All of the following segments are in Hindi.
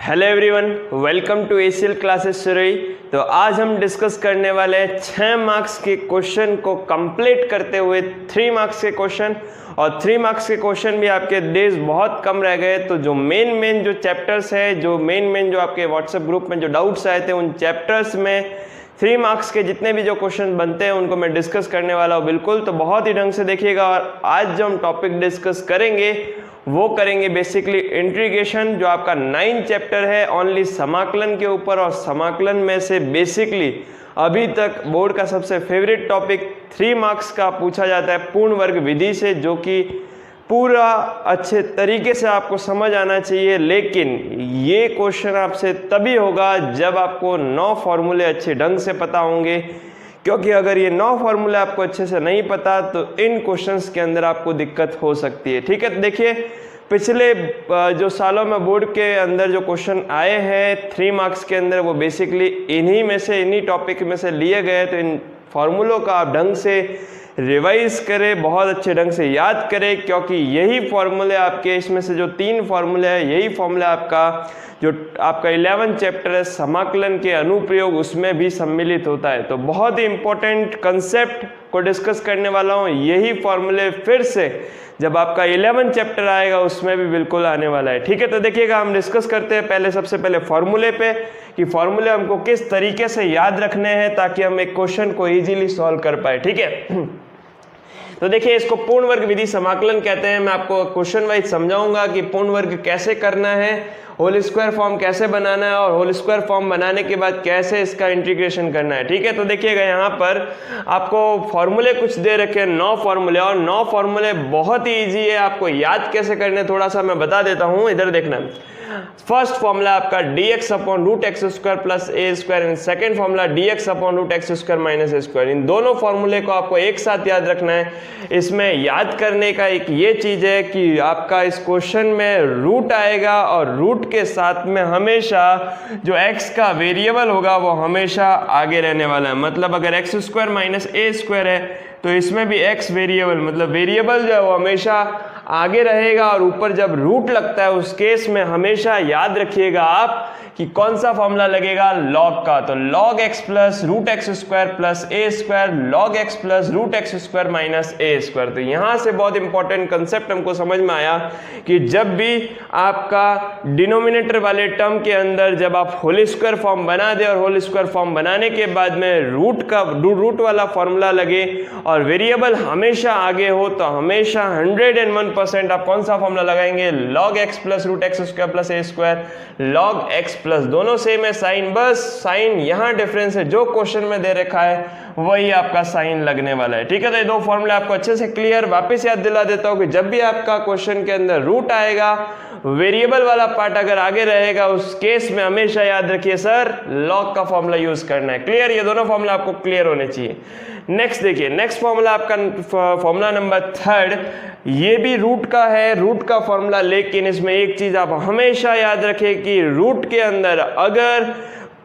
Hello everyone, welcome to ACL classes सुरई। तो आज हम डिस्कस करने वाले हैं 6 मार्क्स के क्वेश्चन को कंप्लीट करते हुए 3 मार्क्स के क्वेश्चन। और 3 मार्क्स के क्वेश्चन भी आपके डेज बहुत कम रह गए, तो जो मेन जो चैप्टर्स है, जो मेन जो आपके व्हाट्सएप ग्रुप में जो डाउट्स आए थे, उन चैप्टर्स में 3 मार्क्स के जितने भी जो क्वेश्चन बनते हैं उनको मैं डिस्कस करने वाला हूँ बिल्कुल। तो बहुत ही ढंग से देखिएगा। और आज जो हम टॉपिक डिस्कस करेंगे वो करेंगे बेसिकली इंटीग्रेशन, जो आपका 9 चैप्टर है ओनली समाकलन के ऊपर। और समाकलन में से बेसिकली अभी तक बोर्ड का सबसे फेवरेट टॉपिक 3 मार्क्स का पूछा जाता है पूर्ण वर्ग विधि से, जो कि पूरा अच्छे तरीके से आपको समझ आना चाहिए। लेकिन ये क्वेश्चन आपसे तभी होगा जब आपको 9 फॉर्मूले अच्छे ढंग से पता होंगे, क्योंकि अगर ये 9 फॉर्मूले आपको अच्छे से नहीं पता तो इन क्वेश्चंस के अंदर आपको दिक्कत हो सकती है। ठीक है, तो देखिए पिछले जो सालों में बोर्ड के अंदर जो क्वेश्चन आए हैं 3 मार्क्स के अंदर, वो बेसिकली इन्हीं टॉपिक में से लिए गए। तो इन फॉर्मूलों का आप ढंग से रिवाइज करें, बहुत अच्छे ढंग से याद करें, क्योंकि यही फॉर्मूले आपके, इसमें से जो 3 फॉर्मूले हैं, यही फॉर्मूला आपका 11 चैप्टर है समाकलन के अनुप्रयोग, उसमें भी सम्मिलित होता है। तो बहुत ही इंपॉर्टेंट कंसेप्ट को डिस्कस करने वाला हूँ। यही फॉर्मूले फिर से जब आपका 11 चैप्टर आएगा उसमें भी बिल्कुल आने वाला है। ठीक है, तो देखिएगा हम डिस्कस करते हैं सबसे पहले फॉर्मूले पे, कि फॉर्मूले हमको किस तरीके से याद रखने हैं ताकि हम एक क्वेश्चन को इजीली सॉल्व कर पाए। ठीक है, तो देखिए इसको पूर्ण वर्ग विधि समाकलन कहते हैं। मैं आपको क्वेश्चन वाइज समझाऊंगा कि पूर्ण वर्ग कैसे करना है, होल स्क्वायर फॉर्म कैसे बनाना है, और होल स्क्वायर फॉर्म बनाने के बाद कैसे इसका इंटीग्रेशन करना है। ठीक है, तो देखिएगा यहाँ पर आपको फॉर्मूले कुछ दे रखे हैं, 9 फॉर्मूले, और 9 फॉर्मूले बहुत ही ईजी है। आपको याद कैसे करने थोड़ा सा मैं बता देता हूँ, इधर देखना। फर्स्ट फॉर्मूला आपका dx upon root x square plus a square, and second formula dx upon root x square minus a square. इन दोनों फॉर्मूले को आपको एक साथ याद रखना है। इसमें याद करने का एक ये चीज है कि आपका इस क्वेश्चन में रूट आएगा, और रूट के साथ में हमेशा जो x का वेरिएबल होगा वो हमेशा आगे रहने वाला है। मतलब अगर x square minus a square है तो इसमें भी x वेरिएबल, मतलब वेरिएबल जो है वो हमेशा आगे रहेगा। और ऊपर जब रूट लगता है उस केस में हमेशा याद रखिएगा आप कि कौन सा फॉर्मूला लगेगा, लॉग का। तो log x plus root x square plus a square, log x plus root x square minus a square. तो यहां से बहुत इंपॉर्टेंट कंसेप्ट हमको समझ में आया कि जब भी आपका डिनोमिनेटर वाले टर्म के अंदर जब आप होल स्क्वायर फॉर्म बना दे, और होल स्क्वायर फॉर्म बनाने के बाद में रूट वाला फॉर्मूला लगे और वेरिएबल हमेशा आगे हो, तो हमेशा 101% आप कौन सा फॉर्मूला लगाएंगे, log x plus root x square plus a square, log x plus, दोनों सेम है साइन, बस साइन यहाँ डिफरेंस है। जो क्वेश्चन में दे रखा है वही आपका साइन लगने वाला है। ठीक है, तो ये 2 फॉर्मूले आपको अच्छे से क्लियर। वापस याद दिला देता हूँ कि जब भी आपका क्वेश्चन के अंदर रूट आएगा, वेरिएबल वाला पार्ट अगर आगे रहेगा, उस केस में हमेशा याद रखिए सर लॉग का फॉर्मूला यूज करना है। क्लियर, ये दोनों फॉर्मूला आपको क्लियर होने चाहिए। नेक्स्ट देखिए, नेक्स्ट फॉर्मूला आपका फॉर्मूला नंबर 3, ये भी रूट का है, रूट का फॉर्मूला। लेकिन इसमें एक चीज आप हमेशा याद रखें कि रूट के अंदर अगर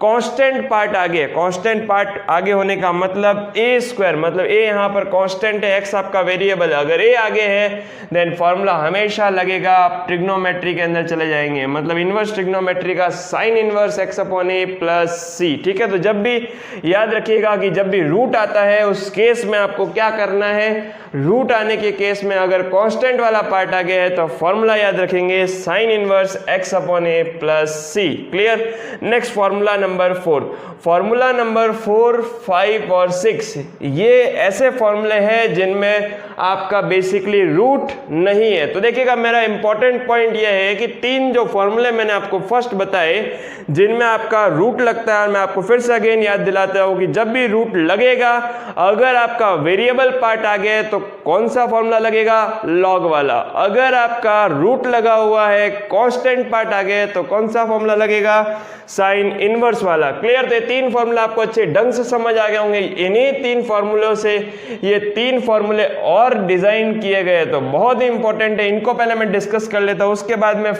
कांस्टेंट पार्ट आगे, कांस्टेंट पार्ट आगे होने का मतलब ए स्क्वायर, मतलब ए यहाँ पर कांस्टेंट है, एक्स आपका वेरिएबल, अगर ए आगे है देन फॉर्मूला हमेशा लगेगा, आप ट्रिग्नोमेट्री के अंदर चले जाएंगे, मतलब इनवर्स ट्रिग्नोमेट्री का sign inverse x upon a plus सी। ठीक है, तो जब भी याद रखिएगा कि जब भी रूट आता है उस केस में आपको क्या करना है, रूट आने के केस में अगर कांस्टेंट वाला पार्ट आगे है तो फॉर्मूला याद रखेंगे sine inverse x upon a plus c. Clear. Next formula number 4, formula number 4, 5 और 6 ये ऐसे फॉर्मूले हैं जिनमें आपका बेसिकली रूट नहीं है। तो देखिएगा मेरा इंपॉर्टेंट पॉइंट ये है कि 3 जो फॉर्मूले मैंने आपको फर्स्ट बताए जिनमें आपका रूट लगता है, और मैं आपको फिर से अगेन याद दिलाता हूं कि जब भी रूट लगेगा, अगर आपका वेरिएबल पार्ट आ गया तो कौन सा फॉर्मूला लगेगा, लॉग वाला। अगर आपका रूट लगा हुआ है, कांस्टेंट पार्ट आ गया तो कौन सा फॉर्मूला लगेगा, साइन इनवर्स वाला। क्लियर, तो ये 3 फॉर्मूला आपको अच्छे ढंग से समझ आ गए होंगे। इन्हीं 3 फॉर्मूलों से ये 3 फॉर्मूले और डिजाइन किए गए, तो बहुत ही इंपॉर्टेंट है। इनको पहले मैं डिस्कस कर लेता हूं, उसके बाद में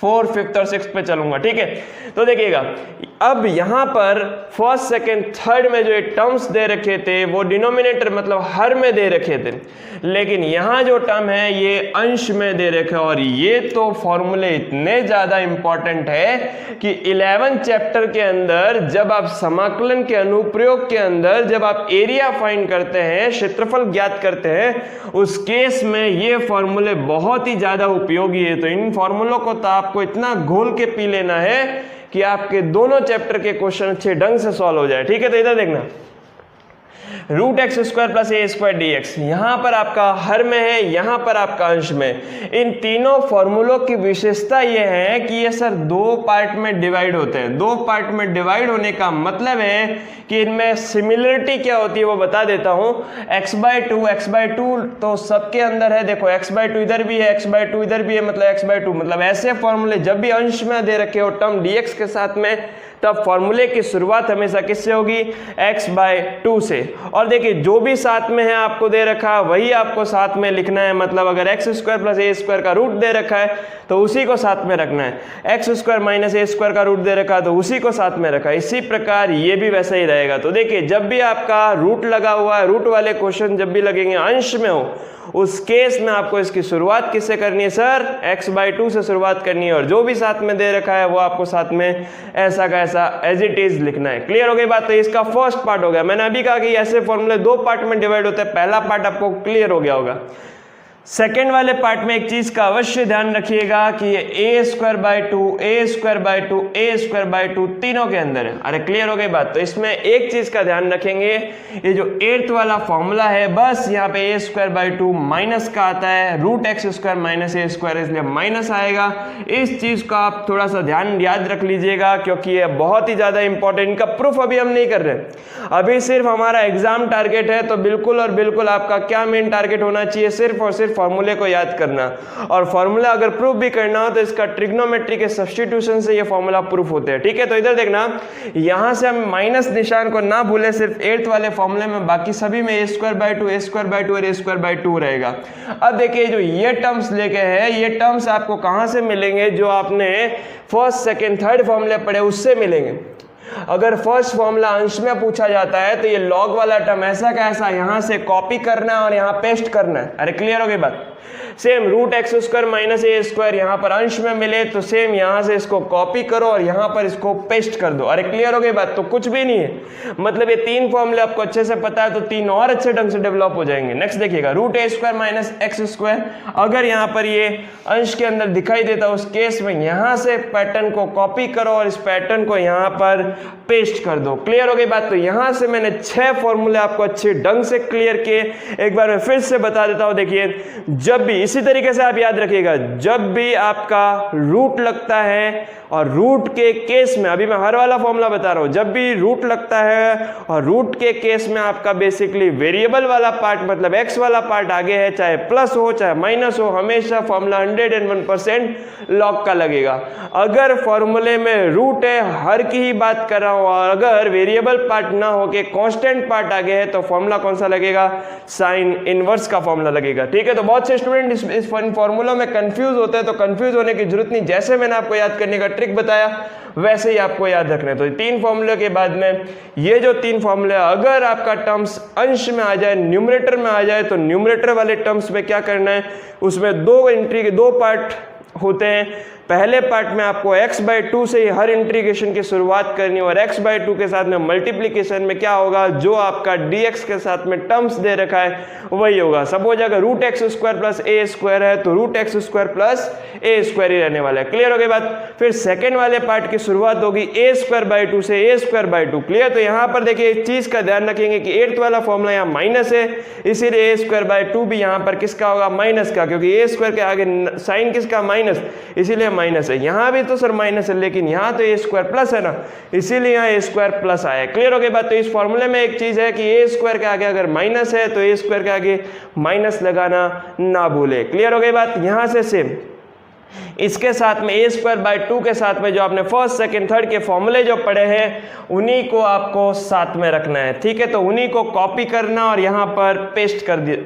4, 5 और 6 पे चलूंगा। ठीक है, तो देखिएगा अब यहाँ पर फर्स्ट सेकंड थर्ड में जो ये टर्म्स दे रखे थे वो डिनोमिनेटर मतलब हर में दे रखे थे, लेकिन यहाँ जो टर्म है ये अंश में दे रखे। और ये तो फॉर्मूले इतने ज़्यादा इंपॉर्टेंट है कि 11 चैप्टर के अंदर जब आप समाकलन के अनुप्रयोग के अंदर जब आप एरिया फाइंड करते हैं, क्षेत्रफल ज्ञात करते हैं, उस केस में ये फॉर्मूले बहुत ही ज़्यादा उपयोगी है। तो इन फॉर्मूलों को तो आपको इतना घोल के पी लेना है कि आपके दोनों चैप्टर के क्वेश्चन अच्छे ढंग से सॉल्व हो जाए। ठीक है, तो इधर देखना, root x square plus a square D x, यहाँ पर आपका हर में है, यहाँ पर आपका अंश में। इन तीनों फॉर्मूलों की विशेषता ये है कि ये सर दो पार्ट में डिवाइड होते हैं। दो पार्ट में डिवाइड होने का मतलब है कि इनमें सिमिलरिटी क्या होती है वो बता देता हूँ। x/2 तो सबके अंदर है, देखो x/2 इधर भी है, x/2 इधर भी है, मतलब x/2। मतलब ऐसे फॉर्मूले जब भी अंश में दे रखे हो टर्म dx के साथ में, तब फॉर्मूले की शुरुआत हमेशा किससे होगी? x/2 से। और देखिए जो भी साथ में है आपको दे रखा वही आपको साथ में लिखना है। मतलब अगर x square plus a square का रूट दे रखा है तो उसी को साथ में रखना है, x square minus a square का रूट दे रखा है तो उसी को साथ में रखा है। इसी प्रकार ये भी वैसा ही रहेगा। तो देखिए जब भी आपका रूट लगा हुआ है, रूट वाले क्वेश्चन जब भी लगेंगे अंश में हो, उस केस में आपको इसकी शुरुआत किससे करनी है सर? x/2 से शुरुआत करनी है। और जो भी साथ में दे रखा है वो आपको साथ में ऐसा का ऐसा एज इट इज लिखना है। क्लियर हो गई बात? तो इसका फर्स्ट पार्ट हो गया। मैंने अभी कहा कि ऐसे फॉर्मूले दो पार्ट में डिवाइड होते हैं, पहला पार्ट आपको क्लियर हो गया होगा। सेकेंड वाले पार्ट में एक चीज का अवश्य ध्यान रखिएगा कि ये a²/2 a²/2 a²/2 तीनों के अंदर है। अरे क्लियर हो गई बात? तो इसमें एक चीज का ध्यान रखेंगे, ये जो 8th वाला फॉर्मूला है बस यहाँ पे a²/2 माइनस का आता है, root x square minus a square, इसलिए माइनस आएगा। इस चीज का आप थोड़ा सा ध्यान याद रख लीजिएगा क्योंकि ये बहुत ही ज्यादा इंपॉर्टेंट। इनका प्रूफ अभी हम नहीं कर रहे, अभी सिर्फ हमारा एग्जाम टारगेट है। तो बिल्कुल और बिल्कुल आपका क्या मेन टारगेट होना चाहिए? सिर्फ और सिर्फ फॉर्मूले को याद करना। और फॉर्मूला अगर प्रूफ भी करना हो तो इसका ट्रिग्नोमेट्री के सब्स्टिट्यूशन से ये फॉर्मूला प्रूफ होते हैं। ठीक है, तो इधर देखना, यहां से हम माइनस निशान को ना भूले, सिर्फ 8th वाले फॉर्मूले में, बाकी सभी में a²/2 a²/2 और a²/2 रहेगा। अब देखिए जो ये टर्म्स लेके है, ये टर्म्स आपको कहां से मिलेंगे? जो आपने फर्स्ट सेकेंड थर्ड फॉर्मूले पढ़े उससे मिलेंगे। अगर फर्स्ट फॉर्मूला अंश में पूछा जाता है तो ये लॉग वाला टर्म ऐसा का ऐसा यहां से कॉपी करना है और यहां पेस्ट करना है। अरे क्लियर हो गई बात? Same root x square minus a square यहाँ पर अंश में मिले तो सेम यहाँ से इसको कॉपी करो और यहाँ पर इसको पेस्ट कर दो। अरे क्लियर हो गई बात? तो कुछ भी नहीं है, मतलब ये तीन फॉर्मूले आपको अच्छे से पता है तो तीन और अच्छे ढंग से डेवलप हो जाएंगे। नेक्स्ट देखिएगा, root a square minus x square, अगर यहाँ पर ये अंश के अंदर दिखाई देता उस केस में यहाँ से पैटर्न को कॉपी करो और इस पैटर्न को यहाँ पर पेस्ट कर दो। क्लियर हो गई बात? तो यहाँ से मैंने 6 फॉर्मूले आपको अच्छे ढंग से क्लियर किए। एक बार मैं फिर से बता देता हूँ। देखिए जब भी इसी तरीके से आप याद रखिएगा, जब भी आपका रूट लगता है और रूट के केस में, अभी मैं हर वाला फॉर्मूला बता रहा हूं, जब भी रूट लगता है और रूट के केस में आपका बेसिकली वेरिएबल वाला पार्ट मतलब एक्स वाला पार्ट आगे है, चाहे प्लस हो चाहे माइनस हो, हमेशा फॉर्मूला 101% लॉग का लगेगा। अगर फॉर्मूले में रूट है, हर की ही बात कर रहा हूं, और अगर वेरिएबल पार्ट ना हो के कांस्टेंट पार्ट आगे है तो फॉर्मूला कौन सा लगेगा? साइन इनवर्स का फॉर्मूला लगेगा। ठीक है, तो बहुत से स्टूडेंट इस फॉर्मूलों में कंफ्यूज होते हैं, तो कंफ्यूज होने की जरूरत नहीं, जैसे मैंने आपको याद करने का ट्रिक बताया वैसे ही आपको याद रखना है। तो तीन फॉर्मूले के बाद में ये जो तीन फॉर्मूले, अगर आपका टर्म्स अंश में आ जाए, न्यूमरेटर में आ जाए, तो न्यूमरेटर वाले टर्म्स में क्या करना है? उसमें दो एंट्री के दो पार्ट होते हैं। पहले पार्ट में आपको x/2 से हर इंटीग्रेशन की शुरुआत करनी है और x/2 के साथ में मल्टीप्लीकेशन में क्या होगा? जो आपका dx के साथ में टर्म्स दे रखा है वही होगा। सपोज अगर root x square plus a square है तो root x square plus a square ही रहने वाला है। क्लियर हो गई बात? फिर सेकेंड वाले पार्ट की शुरुआत होगी a²/2 से a²/2। क्लियर? तो यहाँ पर देखिए एक चीज का ध्यान रखेंगे कि 8th वाला फॉर्मूला यहाँ माइनस है, इसीलिए a²/2 भी यहाँ पर किसका होगा? माइनस का, क्योंकि ए स्क्वायर के आगे साइन किसका? माइनस, इसीलिए माइनस है। यहाँ भी तो सर माइनस है लेकिन यहाँ तो ए स्क्वायर प्लस है ना, इसीलिए यहाँ ए स्क्वायर प्लस आया। क्लियर हो गई बात? तो इस फॉर्मूले में एक चीज है कि ए स्क्वायर के आगे अगर माइनस है तो ए स्क्वायर के आगे माइनस लगाना ना भूले। क्लियर हो गई बात? यहाँ से सेम इसके साथ में a²/2 के साथ में जो आपने फर्स्ट सेकंड थर्ड के फॉर्मूले जो पढ़े हैं उन्हीं को आपको साथ में रखना है। ठीक है, तो उन्हीं को कॉपी करना और यहाँ पर पेस्ट कर दिया।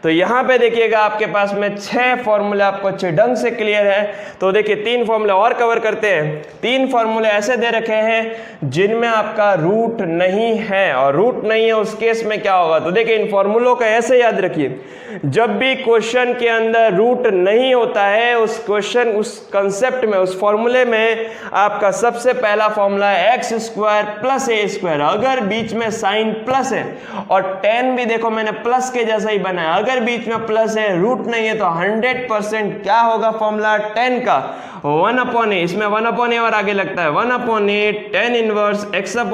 तो यहाँ पे देखिएगा आपके पास में 6 फॉर्मूले आपको अच्छे ढंग से क्लियर है। तो देखिए 3 फॉर्मूले और कवर करते हैं। 3 फॉर्मूले ऐसे दे रखे हैं जिनमें आपका रूट नहीं है, और रूट नहीं है उस केस में क्या होगा। तो देखिए इन फॉर्मूलों को ऐसे याद रखिए, जब भी क्वेश्चन के अंदर रूट नहीं होता है उस क्वेश्चन उस कंसेप्ट में उस फॉर्मूले में आपका सबसे पहला फॉर्मूला है x square plus a square. अगर बीच में साइन प्लस है और 10 भी देखो मैंने प्लस के जैसा ही बनाया, अगर बीच में प्लस है रूट नहीं है तो 100% क्या होगा फॉर्मूला 10 का 1/a, इसमें 1/a और आगे लगता है 1/a tan inverse x/a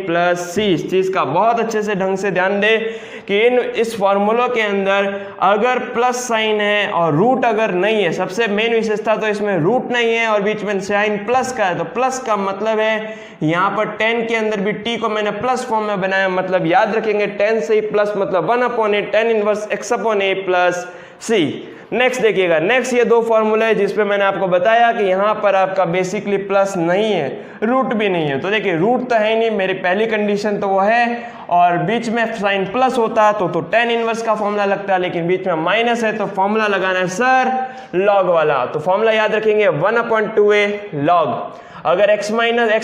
plus c। इस चीज का बहुत अच्छे से ढंग से ध्यान दे कि इस फॉर्मूलों के अंदर अगर प्लस साइन है और रूट अगर नहीं है, सबसे मेन विशेषता तो इसमें रूट नहीं है और बीच में साइन प्लस का है, तो प्लस का मतलब है यहाँ पर 10 के अंदर भी t को मैंने प्लस फॉर्म में बनाया, मतलब याद रखेंगे 10 से ही प्लस मतलब 1/a tan inverse x/a plus c। Next देखिएगा, नेक्स्ट ये 2 फॉर्मूले है जिसपे मैंने आपको बताया कि यहाँ पर आपका बेसिकली प्लस नहीं है, रूट भी नहीं है। तो देखिए रूट तो है नहीं, मेरी पहली कंडीशन तो वो है, और बीच में साइन प्लस होता तो tan इनवर्स का फॉर्मूला लगता है, लेकिन बीच में माइनस है तो फॉर्मूला लगाना है सर लॉग वाला। तो फॉर्मूला याद रखेंगे 1/2a लॉग। अगर x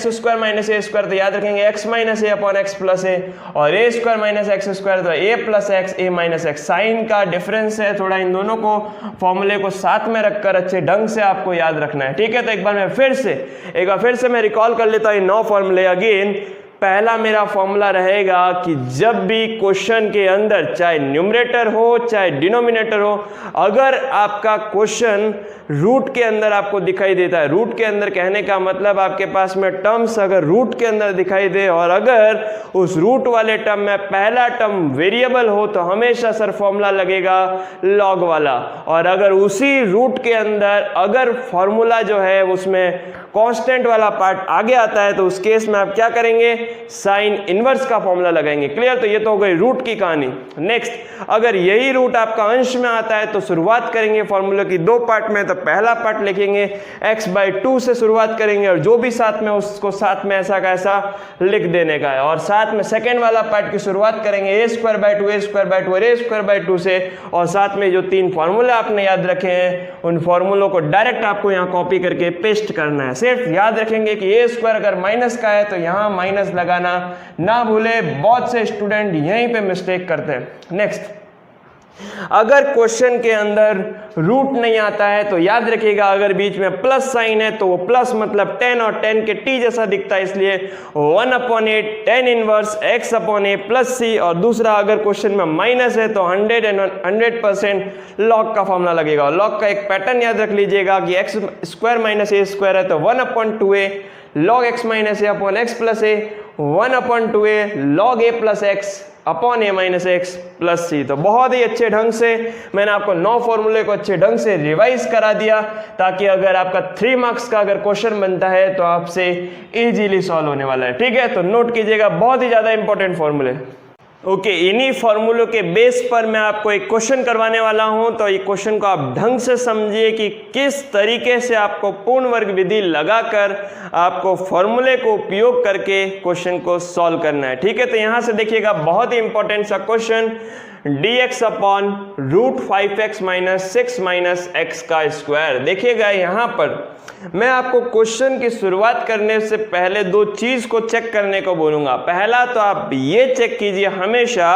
square minus a square तो याद रखेंगे x minus a upon x plus ए, और ए स्क्वायर माइनस एक्स स्क्वायर तो ए प्लस एक्स ए माइनस एक्स। साइन का डिफरेंस है थोड़ा, इन दोनों को फॉर्मूले को साथ में रखकर अच्छे ढंग से आपको याद रखना है, ठीक है। तो एक बार फिर से मैं रिकॉल कर लेता हूँ 9 फॉर्मूले अगेन। पहला मेरा फॉर्मूला रहेगा कि जब भी क्वेश्चन के अंदर चाहे न्यूमरेटर हो चाहे डिनोमिनेटर हो, अगर आपका क्वेश्चन रूट के अंदर आपको दिखाई देता है, रूट के अंदर कहने का मतलब आपके पास में टर्म्स अगर रूट के अंदर दिखाई दे और अगर उस रूट वाले टर्म में पहला टर्म वेरिएबल हो तो हमेशा सर फॉर्मूला लगेगा लॉग वाला। और अगर उसी रूट के अंदर अगर फॉर्मूला जो है उसमें कांस्टेंट वाला पार्ट आगे आता है तो उस केस में आप क्या करेंगे, साइन इनवर्स का फॉर्मूला लगाएंगे। क्लियर। तो ये तो हो गई रूट की कहानी। नेक्स्ट, अगर यही रूट आपका अंश में आता है तो शुरुआत करेंगे फॉर्मूले की 2 पार्ट में। तो पहला पार्ट लिखेंगे x/2 से शुरुआत करेंगे और जो भी साथ में उसको साथ में ऐसा का ऐसा लिख देने का है, और साथ में सेकेंड वाला पार्ट की शुरुआत करेंगे a²/2 और a²/2 से, और साथ में जो 3 फॉर्मूले आपने याद रखे हैं उन फॉर्मूलों को डायरेक्ट आपको यहाँ कॉपी करके पेस्ट करना है। सिर्फ याद रखेंगे कि a² अगर माइनस का है तो यहाँ माइनस लगाना ना भूले, बहुत से स्टूडेंट यहीं पे मिस्टेक करते हैं। नेक्स्ट, अगर क्वेश्चन के अंदर रूट नहीं आता है तो याद रखिएगा अगर बीच में प्लस साइन है तो वो प्लस मतलब 10 और 10 के t जैसा दिखता है, इसलिए 1/8 tan inverse x/a plus c। और दूसरा, अगर क्वेश्चन में माइनस है तो 100% लॉग का फॉर्मूला लगेगा। लॉग का एक पैटर्न याद रख लीजिएगा कि x² माइनस a स्क्वायर है तो 1/2a log x minus a upon x plus a, 1/2a log a plus x upon a minus x plus c. तो बहुत ही अच्छे ढंग से मैंने आपको 9 फॉर्मूले को अच्छे ढंग से रिवाइज करा दिया, ताकि अगर आपका 3 मार्क्स का अगर क्वेश्चन बनता है तो आपसे इजीली सॉल्व होने वाला है। ठीक है, तो नोट कीजिएगा, बहुत ही ज्यादा इंपॉर्टेंट फॉर्मूले। ओके, इन्हीं फॉर्मूलों के बेस पर मैं आपको एक क्वेश्चन करवाने वाला हूं। तो ये क्वेश्चन को आप ढंग से समझिए कि किस तरीके से आपको पूर्ण वर्ग विधि लगाकर आपको फॉर्मूले को उपयोग करके क्वेश्चन को सॉल्व करना है। ठीक है, तो यहां से देखिएगा, बहुत ही इंपॉर्टेंट सा question, dx upon √5x minus 6 minus x का स्क्वायर। देखिएगा यहाँ पर मैं आपको क्वेश्चन की शुरुआत करने से पहले 2 चीज को चेक करने को बोलूंगा। पहला तो आप ये चेक कीजिए हमेशा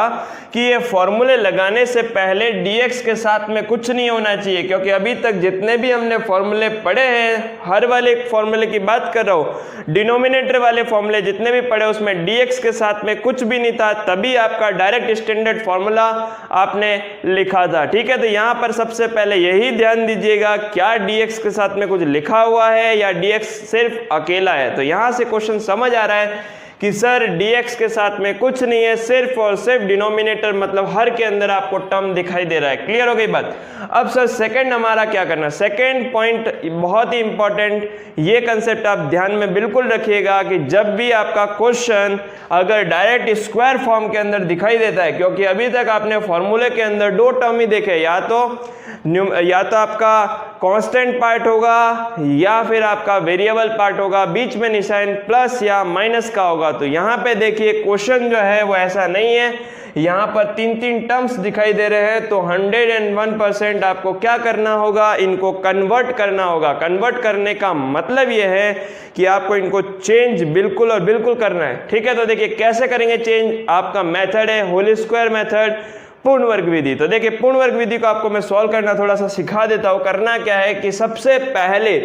कि ये फॉर्मूले लगाने से पहले dx के साथ में कुछ नहीं होना चाहिए, क्योंकि अभी तक जितने भी हमने फॉर्मूले पढ़े हैं, हर वाले फॉर्मूले की बात कर रहा हूँ, डिनोमिनेटर वाले फॉर्मूले जितने भी पढ़े उसमें dx के साथ में कुछ भी नहीं था, तभी आपका डायरेक्ट स्टैंडर्ड फॉर्मूला आपने लिखा था। ठीक है, तो यहाँ पर सबसे पहले यही ध्यान दीजिएगा, क्या dx के साथ में कुछ लिखा हुआ है या dx सिर्फ अकेला है। तो यहां से क्वेश्चन समझ आ रहा है कि सर dx के साथ में कुछ नहीं है, सिर्फ और सिर्फ डिनोमिनेटर मतलब हर के अंदर आपको टर्म दिखाई दे रहा है। क्लियर हो गई बात। अब सर सेकंड हमारा क्या करना है, सेकंड पॉइंट बहुत ही इंपॉर्टेंट, ये कंसेप्ट आप ध्यान में बिल्कुल रखिएगा कि जब भी आपका क्वेश्चन अगर डायरेक्ट स्क्वायर फॉर्म के अंदर दिखाई देता है, क्योंकि अभी तक आपने फॉर्मूले के अंदर 2 टर्म ही देखे, या तो आपका कांस्टेंट पार्ट होगा या फिर आपका वेरिएबल पार्ट होगा, बीच में निशान प्लस या माइनस का होगा। तो यहाँ पे देखिए क्वेश्चन जो है वो ऐसा नहीं है, यहाँ पर तीन तीन टर्म्स दिखाई दे रहे हैं। तो 101% आपको क्या करना होगा, इनको कन्वर्ट करना होगा। कन्वर्ट करने का मतलब ये है कि आपको इनको चेंज बिल्कुल और बिल्कुल करना है, ठीक है। तो देखिए कैसे करेंगे चेंज, आपका मेथड है होल स्क्वायर मेथड, पूर्ण वर्ग विधि। तो देखिए पूर्ण वर्ग विधि को आपको मैं सॉल्व करना थोड़ा सा सिखा देता हूं। करना क्या है कि सबसे पहले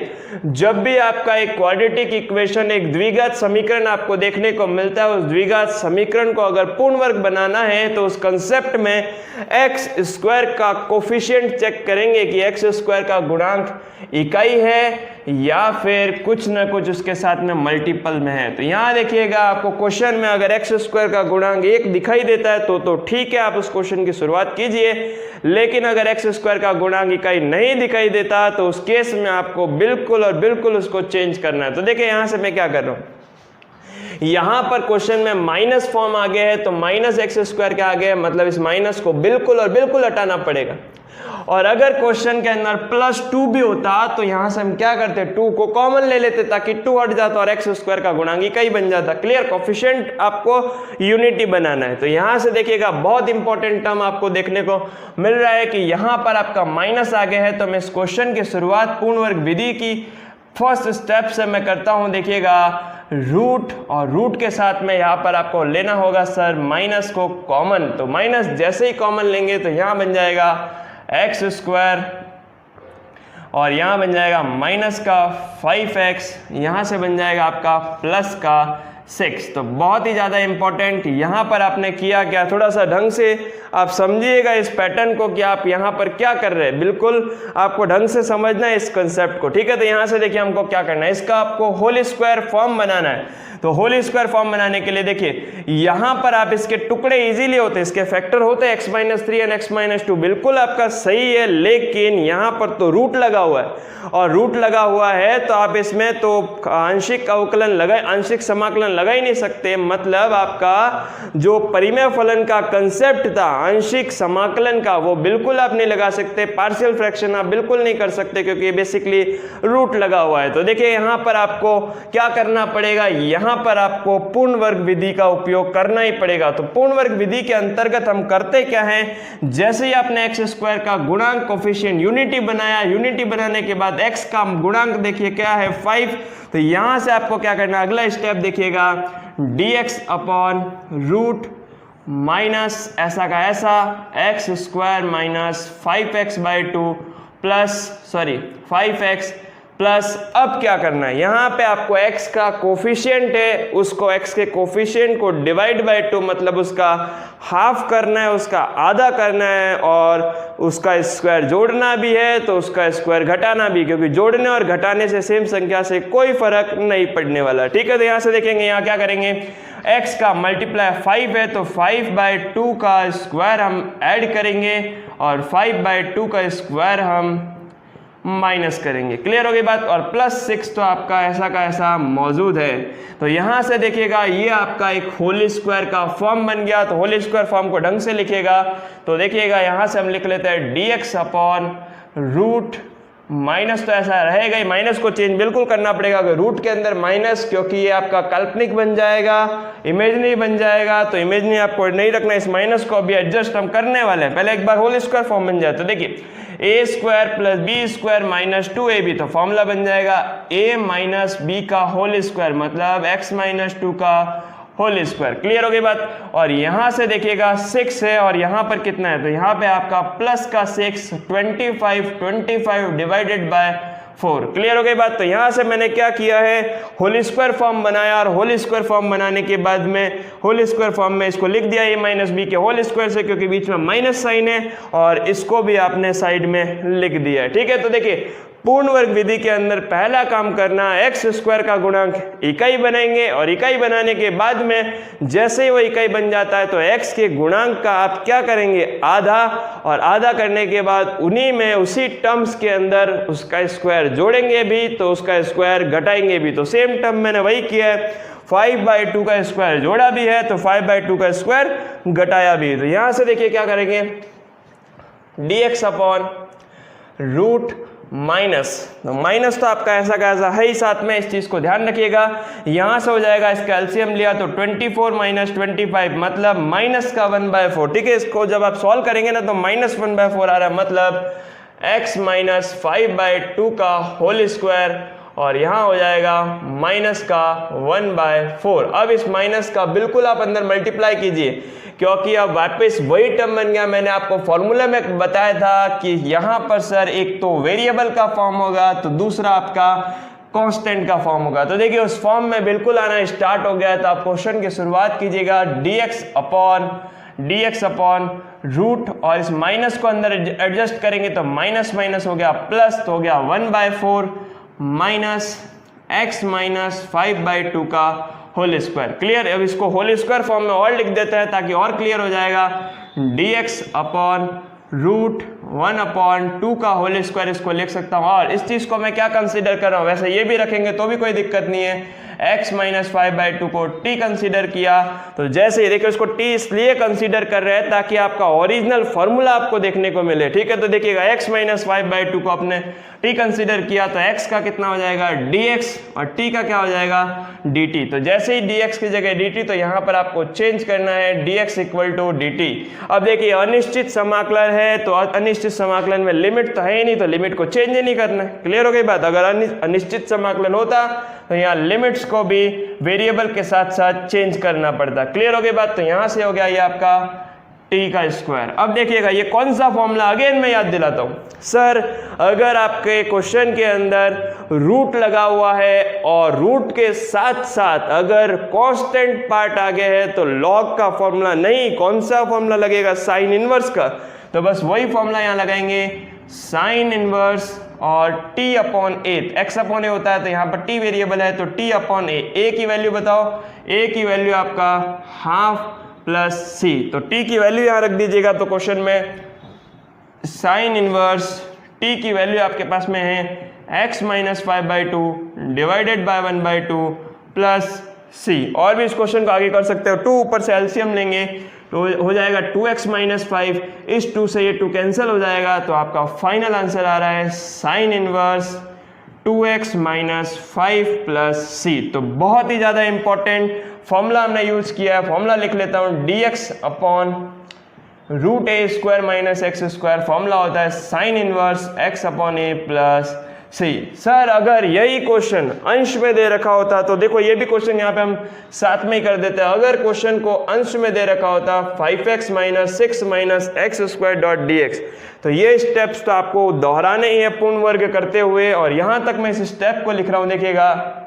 जब भी आपका एक क्वाड्रेटिक इक्वेशन, एक द्विघात समीकरण आपको देखने को मिलता है, उस द्विघात समीकरण को अगर पूर्ण वर्ग बनाना है तो उस कंसेप्ट में एक्स स्क्वायर का कोफिशिएंट चेक करेंगे कि एक्स स्क्वायर का गुणांक इकाई है या फिर कुछ ना कुछ उसके साथ में मल्टीपल में है। तो यहाँ देखिएगा आपको क्वेश्चन में अगर एक्स स्क्वायर का गुणांक 1 दिखाई देता है तो ठीक है, आप उस क्वेश्चन की शुरुआत कीजिए। लेकिन अगर एक्स स्क्वायर का गुणांक इकाई नहीं दिखाई देता तो उस केस में आपको बिल्कुल और बिल्कुल उसको चेंज करना है। तो देखिए यहाँ से मैं क्या कर रहा हूँ, यहां पर क्वेश्चन में माइनस फॉर्म आ गया है तो माइनस एक्स स्क्वायर क्या आ गया है, मतलब इस माइनस को बिल्कुल और बिल्कुल हटाना पड़ेगा। और अगर क्वेश्चन के अंदर +2 भी होता तो यहां से हम क्या करते, 2 को कॉमन ले लेते ताकि 2 हट जाता और एक्स स्क्वायर का गुणांक इकाई बन जाता। क्लियर, कोफिशिएंट आपको यूनिटी बनाना है। तो यहां से देखिएगा बहुत इंपॉर्टेंट टर्म आपको देखने को मिल रहा है कि यहां पर आपका माइनस आ गया है। तो मैं इस क्वेश्चन की शुरुआत पूर्ण वर्ग विधि की फर्स्ट स्टेप से मैं करता हूं। देखिएगा रूट, और रूट के साथ में यहाँ पर आपको लेना होगा सर माइनस को कॉमन। तो माइनस जैसे ही कॉमन लेंगे तो यहाँ बन जाएगा एक्स स्क्वायर और यहाँ बन जाएगा माइनस का 5x, यहाँ से बन जाएगा आपका प्लस का 6। तो बहुत ही ज़्यादा इंपॉर्टेंट यहाँ पर आपने किया क्या, थोड़ा सा ढंग से आप समझिएगा इस पैटर्न को कि आप यहाँ पर क्या कर रहे हैं। बिल्कुल आपको ढंग से समझना है इस कंसेप्ट को, ठीक है। तो यहाँ से देखिए हमको क्या करना है, इसका आपको होल स्क्वायर फॉर्म बनाना है। तो होल स्क्वायर फॉर्म बनाने के लिए देखिए यहाँ पर आप इसके टुकड़े इजीली होते हैं, इसके फैक्टर होते हैं x-3 और x-2, बिल्कुल आपका सही है। लेकिन यहाँ पर तो रूट लगा हुआ है और रूट लगा हुआ है तो आप इसमें तो आंशिक अवकलन लगाए, आंशिक समाकलन लगा ही नहीं सकते। मतलब आपका जो परिमेय फलन का कंसेप्ट था आंशिक समाकलन का, वो बिल्कुल आप नहीं लगा सकते। पार्शियल फ्रैक्शन आप बिल्कुल नहीं कर सकते क्योंकि बेसिकली रूट लगा हुआ है। तो देखिए यहाँ पर आपको क्या करना पड़ेगा, यहाँ पर आपको पूर्ण वर्ग विधि का उपयोग करना ही पड़ेगा। तो पूर्ण वर्ग विधि के अंतर्गत हम करते क्या हैं, जैसे ही आपने एक्स स्क्वायर का गुणांक कोफिशिएंट यूनिटी बनाया, यूनिटी बनाने के बाद एक्स का गुणांक देखिए क्या है 5। तो यहां से आपको क्या करना, अगला स्टेप देखिएगा dx अपॉन रूट माइनस ऐसा का ऐसा x square minus 5x/2 5x plus, अब क्या करना है, यहाँ पे आपको x का कोफिशिएंट है, उसको x के कोफिशिएंट को डिवाइड बाय 2 मतलब उसका हाफ करना है, उसका आधा करना है, और उसका स्क्वायर जोड़ना भी है तो उसका स्क्वायर घटाना भी, क्योंकि जोड़ने और घटाने से सेम संख्या से कोई फर्क नहीं पड़ने वाला, ठीक है। तो यहाँ से देखेंगे यहाँ क्या करेंगे, x का मल्टीप्लाई 5 है तो 5/2 का स्क्वायर हम ऐड करेंगे और 5/2 का स्क्वायर हम माइनस करेंगे। क्लियर हो गई बात। और +6 तो आपका ऐसा का ऐसा मौजूद है। तो यहां से देखिएगा ये आपका एक होल स्क्वायर का फॉर्म बन गया। तो होल स्क्वायर फॉर्म को ढंग से लिखिएगा तो देखिएगा यहां से हम लिख लेते हैं dx अपॉन रूट माइनस, तो ऐसा रहेगा ही, माइनस को चेंज बिल्कुल करना पड़ेगा रूट के अंदर माइनस, क्योंकि ये आपका काल्पनिक बन जाएगा, इमेजिनरी बन जाएगा। तो इमेजिनरी आपको नहीं रखना, इस माइनस को अभी एडजस्ट हम करने वाले हैं। पहले एक बार होल स्क्वायर फॉर्म बन जाए तो देखिए a² + b² - 2ab, तो फॉर्मूला बन जाएगा a - b का होल स्क्वायर मतलब x - 2 का होल स्क्वायर। क्लियर हो गई बात। और यहां से देखिएगा 6 है और यहां पर कितना है, तो यहां पे आपका प्लस का 6 25 डिवाइडेड बाय 4। क्लियर हो गई बात। तो यहां से मैंने क्या किया है, होल स्क्वायर फॉर्म बनाया, और होल स्क्वायर फॉर्म बनाने के बाद में होल स्क्वायर फॉर्म में इसको लिख दिया a - b के होल स्क्वायर से, क्योंकि बीच में माइनस साइन है, और इसको भी आपने साइड में लिख दिया है, ठीक है। तो देखिए पूर्ण वर्ग विधि के अंदर पहला काम करना, एक्स स्क्वायर का गुणांक इकाई बनाएंगे, और इकाई बनाने के बाद में जैसे ही वो इकाई बन जाता है तो एक्स के गुणांक का आप क्या करेंगे, आधा, और आधा करने के बाद उन्हीं में उसी टर्म्स के अंदर उसका स्क्वायर जोड़ेंगे भी तो उसका स्क्वायर घटाएंगे भी। तो सेम टर्म मैंने वही किया है, 5/2 का स्क्वायर जोड़ा भी है तो 5/2 का स्क्वायर घटाया भी। तो यहां से देखिए क्या करेंगे, dx अपॉन रूट माइनस, तो माइनस तो आपका ऐसा का ऐसा है ही साथ में, इस चीज़ को ध्यान रखिएगा। यहाँ से हो जाएगा, इसका एलसीएम लिया तो 24 माइनस 25 मतलब माइनस का 1/4। ठीक है, इसको जब आप सॉल्व करेंगे ना तो -1/4 आ रहा है, मतलब x माइनस 5/2 का होल स्क्वायर, और यहाँ हो जाएगा माइनस का 1/4। अब इस माइनस का बिल्कुल आप अंदर मल्टीप्लाई कीजिए, क्योंकि अब वापस वही टर्म बन गया। मैंने आपको फॉर्मूला में बताया था कि यहाँ पर सर एक तो वेरिएबल का फॉर्म होगा, तो दूसरा आपका कांस्टेंट का फॉर्म होगा। तो देखिए उस फॉर्म में बिल्कुल आना स्टार्ट हो गया। तो आप क्वेश्चन की शुरुआत कीजिएगा dx अपॉन रूट, और इस माइनस को अंदर एडजस्ट करेंगे तो माइनस माइनस हो गया प्लस, तो हो गया 1/4 माइनस x माइनस 5/2 का होल स्क्वायर। क्लियर? अब इसको होल स्क्वायर फॉर्म में और लिख देते हैं ताकि और क्लियर हो जाएगा। dx अपॉन रूट 1/2 का होल स्क्वायर इसको लिख सकता हूँ। और इस चीज़ को मैं क्या कंसीडर कर रहा हूँ, वैसे ये भी रखेंगे तो भी कोई दिक्कत नहीं है। x माइनस 5/2 को t कंसीडर किया, तो जैसे ही देखिए उसको t इसलिए कंसीडर कर रहे हैं ताकि आपका ओरिजिनल फॉर्मूला आपको देखने को मिले। ठीक है, तो देखिएगा x माइनस 5/2 को आपने t कंसीडर किया तो x का कितना हो जाएगा dx, और t का क्या हो जाएगा dt। तो जैसे ही dx की जगह dt, तो यहाँ पर आपको चेंज करना है dx इक्वल टू dt। अब देखिए अनिश्चित समाकलन है, तो अनिश्चित समाकलन में लिमिट तो है ही नहीं, तो लिमिट को चेंज ही नहीं करना है। क्लियर हो गई बात? अगर अनिश्चित समाकलन होता तो यहाँ लिमिट्स को भी वेरिएबल के साथ साथ चेंज करना पड़ता। क्लियर हो गई बात? तो यहाँ से हो गया ये आपका टी का स्क्वायर। अब देखिएगा ये कौन सा फॉर्मूला, अगेन मैं याद दिलाता हूँ सर, अगर आपके क्वेश्चन के अंदर रूट लगा हुआ है और रूट के साथ साथ अगर कांस्टेंट पार्ट आगे है तो लॉग का फॉर्मूला नहीं, कौन सा फॉर्मूला लगेगा, साइन इनवर्स का। तो बस वही फॉर्मूला यहाँ लगाएंगे, साइन इनवर्स और t अपॉन ए, x अपॉन ए होता है तो यहाँ पर t वेरिएबल है तो t अपॉन ए की वैल्यू बताओ, a की वैल्यू आपका हाफ प्लस c, तो t की वैल्यू यहाँ रख दीजिएगा। तो क्वेश्चन में साइन इनवर्स t की वैल्यू आपके पास में है x minus 5/2 divided by 1/2 plus c। और भी इस क्वेश्चन को आगे कर सकते हो, 2 ऊपर से एलसीएम लेंगे तो हो जाएगा 2x माइनस 5, इस 2 से ये 2 कैंसिल हो जाएगा, तो आपका फाइनल आंसर आ रहा है sine inverse 2x minus 5 plus c। तो बहुत ही ज़्यादा इंपॉर्टेंट फॉर्मूला हमने यूज किया है। फॉर्मूला लिख लेता हूँ, dx upon root a square minus x square, formula होता है sine inverse x upon a plus c. Sir अगर यही क्वेश्चन अंश में दे रखा होता, तो देखो ये भी क्वेश्चन यहाँ पे हम साथ में ही कर देते हैं। अगर क्वेश्चन को अंश में दे रखा होता 5x minus 6 minus x square dot D x, तो ये स्टेप्स तो आपको दोहराने ही है पूर्ण वर्ग करते हुए। और यहाँ तक मैं इस स्टेप को लिख रहा हूँ, देखिएगा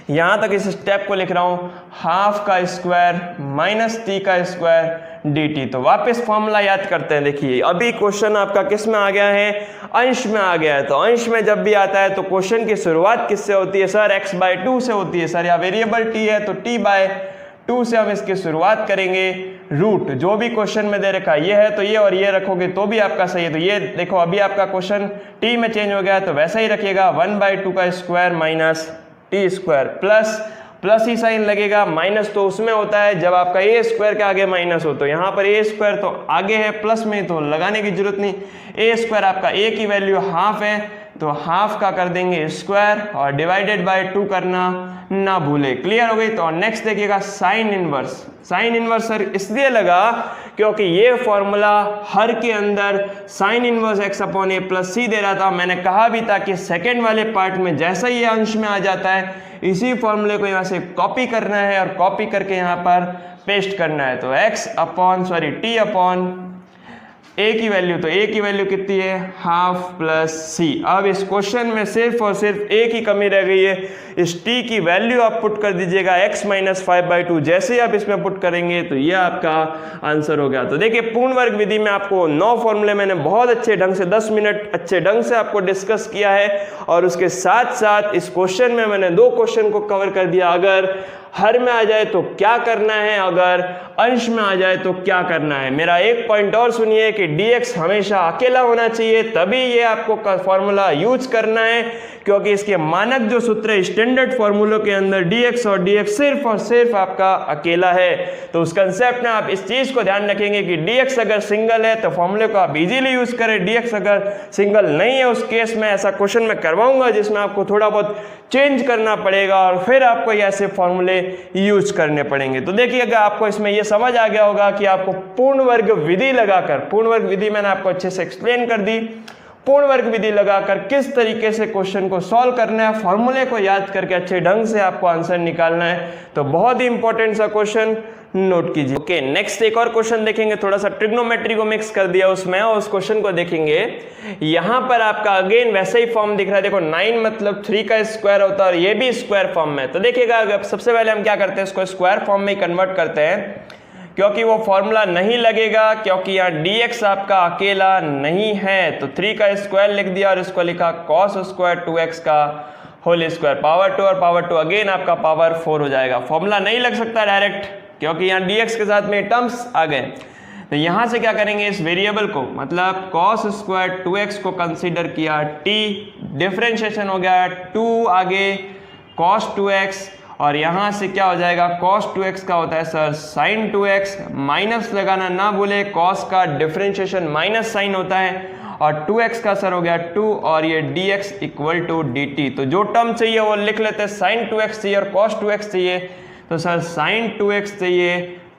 यहाँ तक इस स्टेप को लिख रहा हूँ, हाफ का स्क्वायर माइनस टी का स्क्वायर dt। तो वापस फॉर्मूला याद करते हैं। देखिए अभी क्वेश्चन आपका किस में आ गया है, अंश में आ गया है। तो अंश में जब भी आता है तो क्वेश्चन की शुरुआत किससे होती है सर, x/2 से होती है सर। या वेरिएबल t है तो t/2 से हम इसकी शुरुआत करेंगे। रूट जो भी क्वेश्चन में दे रखा ये है तो ये, और ये रखोगे तो भी आपका सही है। तो ये देखो अभी आपका क्वेश्चन t में चेंज हो गया है तो वैसा ही रखिएगा, 1/2 का square minus t square plus ही साइन लगेगा। माइनस तो उसमें होता है जब आपका ए स्क्वायर के आगे माइनस हो, तो यहाँ पर ए स्क्वायर तो आगे है प्लस में, तो लगाने की जरूरत नहीं। ए स्क्वायर आपका ए की वैल्यू हाफ है तो हाफ का कर देंगे स्क्वायर, और डिवाइडेड बाय 2 करना ना भूले। क्लियर हो गई? तो नेक्स्ट देखिएगा sine inverse. Sine inverse sir इसलिए लगा क्योंकि ये फॉर्मूला हर के अंदर sign inverse x upon a plus सी दे रहा था। मैंने कहा भी था कि सेकेंड वाले पार्ट में जैसा ही ये अंश में आ जाता है, इसी फॉर्मूले को यहाँ से कॉपी करना है और कॉपी करके यहाँ पर पेस्ट करना है। तो t अपॉन a की वैल्यू, तो a की वैल्यू कितनी है, हाफ प्लस c। अब इस क्वेश्चन में सिर्फ और सिर्फ a की कमी रह गई है, इस t की वैल्यू आप पुट कर दीजिएगा x माइनस 5/2। जैसे ही आप इसमें पुट करेंगे तो ये आपका आंसर हो गया। तो देखिए पूर्ण वर्ग विधि में आपको 9 फॉर्मूले मैंने बहुत अच्छे ढंग से 10 मिनट अच्छे ढंग से आपको डिस्कस किया है, और उसके साथ साथ इस क्वेश्चन में मैंने 2 क्वेश्चन को कवर कर दिया। अगर हर में आ जाए तो क्या करना है, अगर अंश में आ जाए तो क्या करना है। मेरा एक पॉइंट और सुनिए कि dx हमेशा अकेला होना चाहिए, तभी ये आपको फॉर्मूला यूज करना है, क्योंकि इसके मानक जो सूत्र है स्टैंडर्ड स्टैंडर्ड फॉर्मूलों के अंदर dx और dx सिर्फ और सिर्फ आपका अकेला है। तो उस कंसेप्ट में आप इस चीज को ध्यान रखेंगे कि dx अगर सिंगल है तो फॉर्मूले को आप इजीली यूज करें, dx अगर सिंगल नहीं है उस केस में ऐसा क्वेश्चन मैं करवाऊंगा जिसमें आपको थोड़ा बहुत चेंज करना पड़ेगा और फिर आपको ये ऐसे फॉर्मूले यूज करने पड़ेंगे। तो देखिएगा आपको इसमें ये समझ आ गया होगा कि आपको पूर्ण वर्ग विधि लगाकर, पूर्ण वर्ग विधि मैंने आपको अच्छे से एक्सप्लेन कर दी, पूर्ण वर्ग विधि लगाकर किस तरीके से क्वेश्चन को सॉल्व करना है, फॉर्मूले को याद करके अच्छे ढंग से आपको आंसर निकालना है। तो बहुत ही इंपॉर्टेंट सा क्वेश्चन, नोट कीजिए। ओके, नेक्स्ट एक और क्वेश्चन देखेंगे, थोड़ा सा ट्रिग्नोमेट्री को मिक्स कर दिया उसमें, और उस क्वेश्चन को देखेंगे। यहां पर आपका अगेन वैसे ही फॉर्म दिख रहा है, देखो 9 मतलब 3 का स्क्वायर होता है और ये भी स्क्वायर फॉर्म में। तो देखिएगा सबसे पहले हम क्या करते हैं, इसको स्क्वायर फॉर्म में ही कन्वर्ट करते हैं, क्योंकि वो फॉर्मूला नहीं लगेगा, क्योंकि यहाँ dx आपका अकेला नहीं है। तो 3 का स्क्वायर लिख दिया और इसको लिखा cos स्क्वायर 2x का होल स्क्वायर पावर 2, और पावर 2 अगेन आपका पावर 4 हो जाएगा। फॉर्मूला नहीं लग सकता डायरेक्ट, क्योंकि यहाँ dx के साथ में टर्म्स आ गए। तो यहाँ से क्या करेंगे, इस वेरिएबल को मतलब cos स्क्वायर 2x को कंसीडर किया t, डिफरेंशिएशन हो गया 2 आगे cos 2x, और यहाँ से क्या हो जाएगा, cos 2x का होता है सर sin 2x, माइनस लगाना ना भूले, cos का डिफरेंशिएशन माइनस साइन होता है, और 2x का सर हो गया 2, और ये dx इक्वल टू dt। तो जो टर्म चाहिए वो लिख लेते हैं, sin 2x चाहिए और cos 2x चाहिए, तो सर sin 2x चाहिए,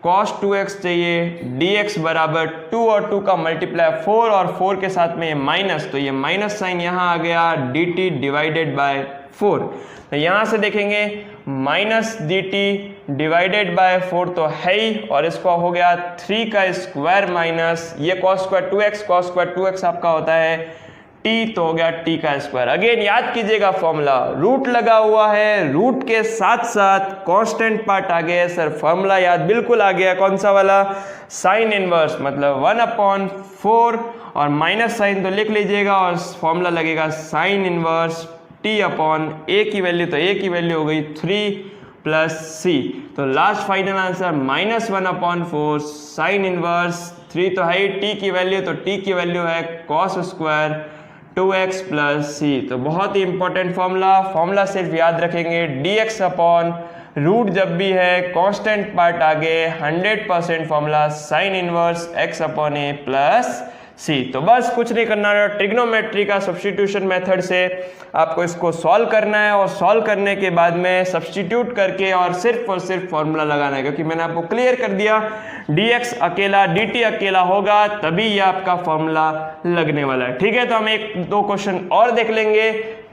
cos 2x चाहिए, dx बराबर 2 और 2 का मल्टीप्लाई 4 और 4 के साथ में ये माइनस, तो ये माइनस साइन यहाँ आ गया dt डिवाइडेड बाय 4। तो यहाँ से देखेंगे माइनस dt डिवाइडेड बाय 4 तो है ही, और इसको हो गया 3 का स्क्वायर माइनस ये cos square 2x, cos square 2x आपका होता है t, तो हो गया t का स्क्वायर। अगेन याद कीजिएगा फॉर्मूला, रूट लगा हुआ है, रूट के साथ साथ कांस्टेंट पार्ट आ गया है सर, फॉर्मूला याद बिल्कुल आ गया, कौन सा वाला, साइन इनवर्स, मतलब 1/4 और माइनस साइन तो लिख लीजिएगा, और फॉर्मूला लगेगा sine inverse t upon a की वैल्यू, तो a की वैल्यू हो गई 3 प्लस c, तो last final answer -1/4 sine inverse 3 तो है t की वैल्यू, तो t की वैल्यू है cos square 2x plus c। तो बहुत ही इंपॉर्टेंट फॉर्मूला सिर्फ याद रखेंगे, dx अपॉन रूट जब भी है कांस्टेंट पार्ट आगे 100% formula sine inverse x upon a plus c। तो बस कुछ नहीं करना है, ट्रिग्नोमेट्री का सब्स्टिट्यूशन मेथड से आपको इसको सॉल्व करना है, और सॉल्व करने के बाद में सब्स्टिट्यूट करके और सिर्फ फॉर्मूला लगाना है, क्योंकि मैंने आपको क्लियर कर दिया dx अकेला dt अकेला होगा तभी ये आपका फॉर्मूला लगने वाला है। ठीक है, तो हम 1-2 क्वेश्चन और देख लेंगे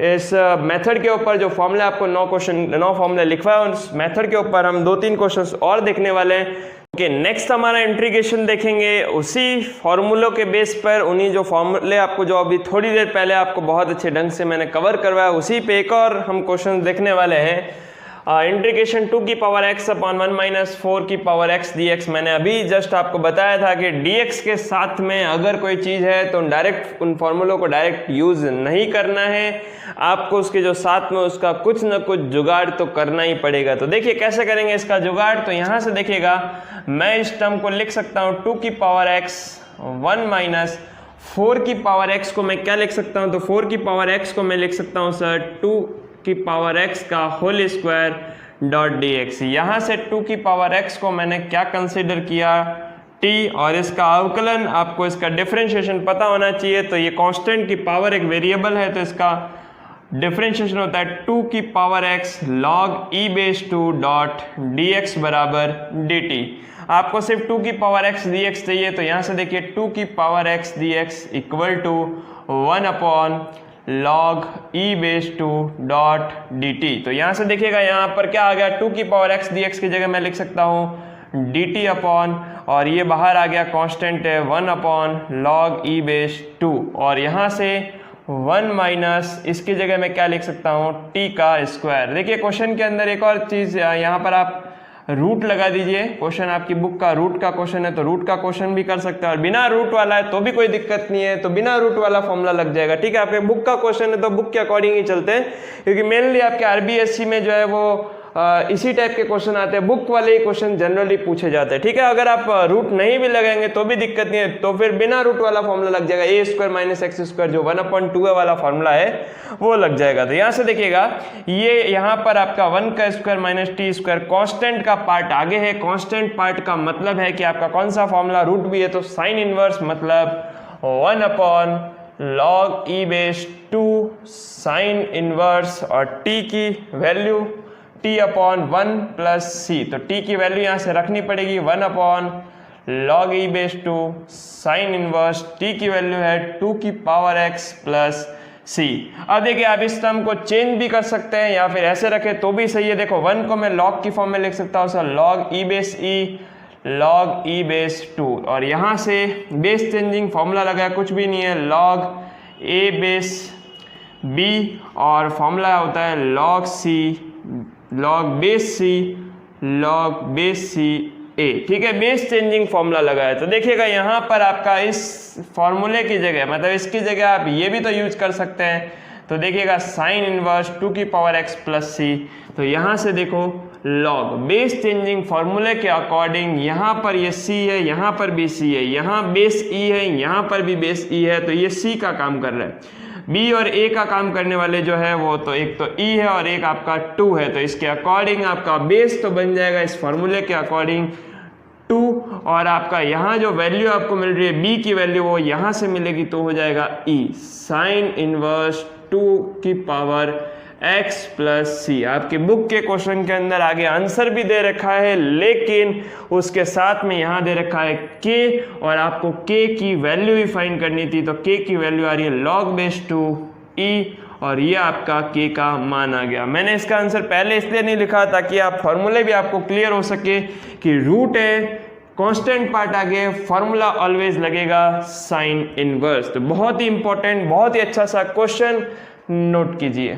इस मेथड के ऊपर, जो फॉर्मूला आपको 9 फॉर्मूले लिखवा है उस मेथड के ऊपर हम 2-3 क्वेश्चन और देखने वाले हैं। ओके, नेक्स्ट हमारा इंटीग्रेशन देखेंगे उसी फॉर्मूलों के बेस पर, उन्हीं जो फॉर्मूले आपको जो अभी थोड़ी देर पहले आपको बहुत अच्छे ढंग से मैंने कवर करवाया, उसी पे एक और हम क्वेश्चन देखने वाले हैं। इंटीग्रेशन 2 की पावर x अपॉन 1 माइनस 4 की पावर x dx। मैंने अभी जस्ट आपको बताया था कि dx के साथ में अगर कोई चीज़ है तो डायरेक्ट उन फॉर्मूलों को डायरेक्ट यूज़ नहीं करना है, आपको उसके जो साथ में उसका कुछ ना कुछ जुगाड़ तो करना ही पड़ेगा। तो देखिए कैसे करेंगे इसका जुगाड़, तो यहाँ से देखिएगा मैं इस टर्म को लिख सकता हूँ 2 की पावर x 1 माइनस 4 की पावर x को मैं क्या लिख सकता हूँ, तो 4 की पावर x को मैं लिख सकता हूँ सर 2 की पावर x का होल स्क्वायर डॉट dx। यहाँ से 2 की पावर x को मैंने क्या कंसिडर किया, t, और इसका अवकलन आपको इसका डिफरेंशिएशन पता होना चाहिए। तो ये कांस्टेंट की पावर एक वेरिएबल है, तो इसका डिफरेंशिएशन होता है 2 की power x log e base 2 dot dx बराबर dt। आपको सिर्फ 2 की पावर x dx चाहिए, तो यहाँ से देखिए 2 की power x dx equal to 1 log e base 2 dot dt। तो यहाँ से देखिएगा यहाँ पर क्या आ गया, 2 की पावर x dx की जगह मैं लिख सकता हूँ dt अपॉन, और ये बाहर आ गया कांस्टेंट है 1 log e बेस 2, और यहाँ से 1 माइनस इसकी जगह मैं क्या लिख सकता हूँ t का स्क्वायर। देखिए क्वेश्चन के अंदर एक और चीज़, यहाँ पर आप रूट लगा दीजिए, क्वेश्चन आपकी बुक का रूट का क्वेश्चन है तो रूट का क्वेश्चन भी कर सकते हैं, और बिना रूट वाला है तो भी कोई दिक्कत नहीं है, तो बिना रूट वाला फॉर्मूला लग जाएगा। ठीक है, आपके बुक का क्वेश्चन है तो बुक के अकॉर्डिंग ही चलते हैं, क्योंकि मेनली आपके आरबीएससी में जो है वो इसी टाइप के क्वेश्चन आते हैं, बुक वाले ही क्वेश्चन जनरली पूछे जाते हैं। ठीक है, अगर आप रूट नहीं भी लगाएंगे तो भी दिक्कत नहीं है, तो फिर बिना रूट वाला फॉर्मूला लग जाएगा, ए स्क्वायर माइनस एक्स स्क्वायर जो 1/2 वाला फॉर्मूला है वो लग जाएगा। तो यहाँ से देखिएगा, ये यहाँ पर आपका 1 का square minus t square constant का पार्ट आगे है। कांस्टेंट पार्ट का मतलब है कि आपका कौन सा फॉर्मूला, रूट भी है तो साइन इनवर्स मतलब 1/log e/2 साइन इनवर्स और t की वैल्यू t/1 प्लस सी। तो t की वैल्यू यहाँ से रखनी पड़ेगी 1/log e/2 sine inverse, t की वैल्यू है 2 की पावर x प्लस सी। अब देखिए, आप इस टर्म को चेंज भी कर सकते हैं या फिर ऐसे रखें तो भी सही है। देखो 1 को मैं log की फॉर्म में लिख सकता हूँ, सर log e/2 और यहाँ से बेस चेंजिंग फॉर्मूला लगा, कुछ भी नहीं है, log a/b और फॉर्मूला होता है log बेस सी a। ठीक है, बेस चेंजिंग फॉर्मूला लगा है। तो देखिएगा यहाँ पर आपका इस फॉर्मूले की जगह, मतलब इसकी जगह आप ये भी तो यूज कर सकते हैं। तो देखिएगा साइन इनवर्स 2 की पावर x प्लस सी। तो यहाँ से देखो log बेस चेंजिंग फॉर्मूले के अकॉर्डिंग यहाँ पर ये c है, यहाँ पर भी c है, यहाँ बेस e है, यहाँ पर भी बेस e है, तो ये c का काम कर रहा है। b और a का काम करने वाले जो है वो तो एक तो e है और एक आपका 2 है। तो इसके अकॉर्डिंग आपका बेस तो बन जाएगा इस फॉर्मूले के अकॉर्डिंग 2 और आपका यहाँ जो वैल्यू आपको मिल रही है b की वैल्यू वो यहाँ से मिलेगी तो हो जाएगा e साइन इनवर्स 2 की पावर x प्लस सी। आपके बुक के क्वेश्चन के अंदर आगे आंसर भी दे रखा है, लेकिन उसके साथ में यहाँ दे रखा है k और आपको k की वैल्यू ही फाइंड करनी थी। तो k की वैल्यू आ रही है log/2 e और ये आपका k का मान आ गया। मैंने इसका आंसर पहले इसलिए नहीं लिखा ताकि आप फॉर्मूले भी आपको क्लियर हो सके कि रूट है, कांस्टेंट पार्ट आगे, फॉर्मूला ऑलवेज लगेगा साइन इनवर्स। तो बहुत ही इंपॉर्टेंट, बहुत ही अच्छा सा क्वेश्चन, नोट कीजिए।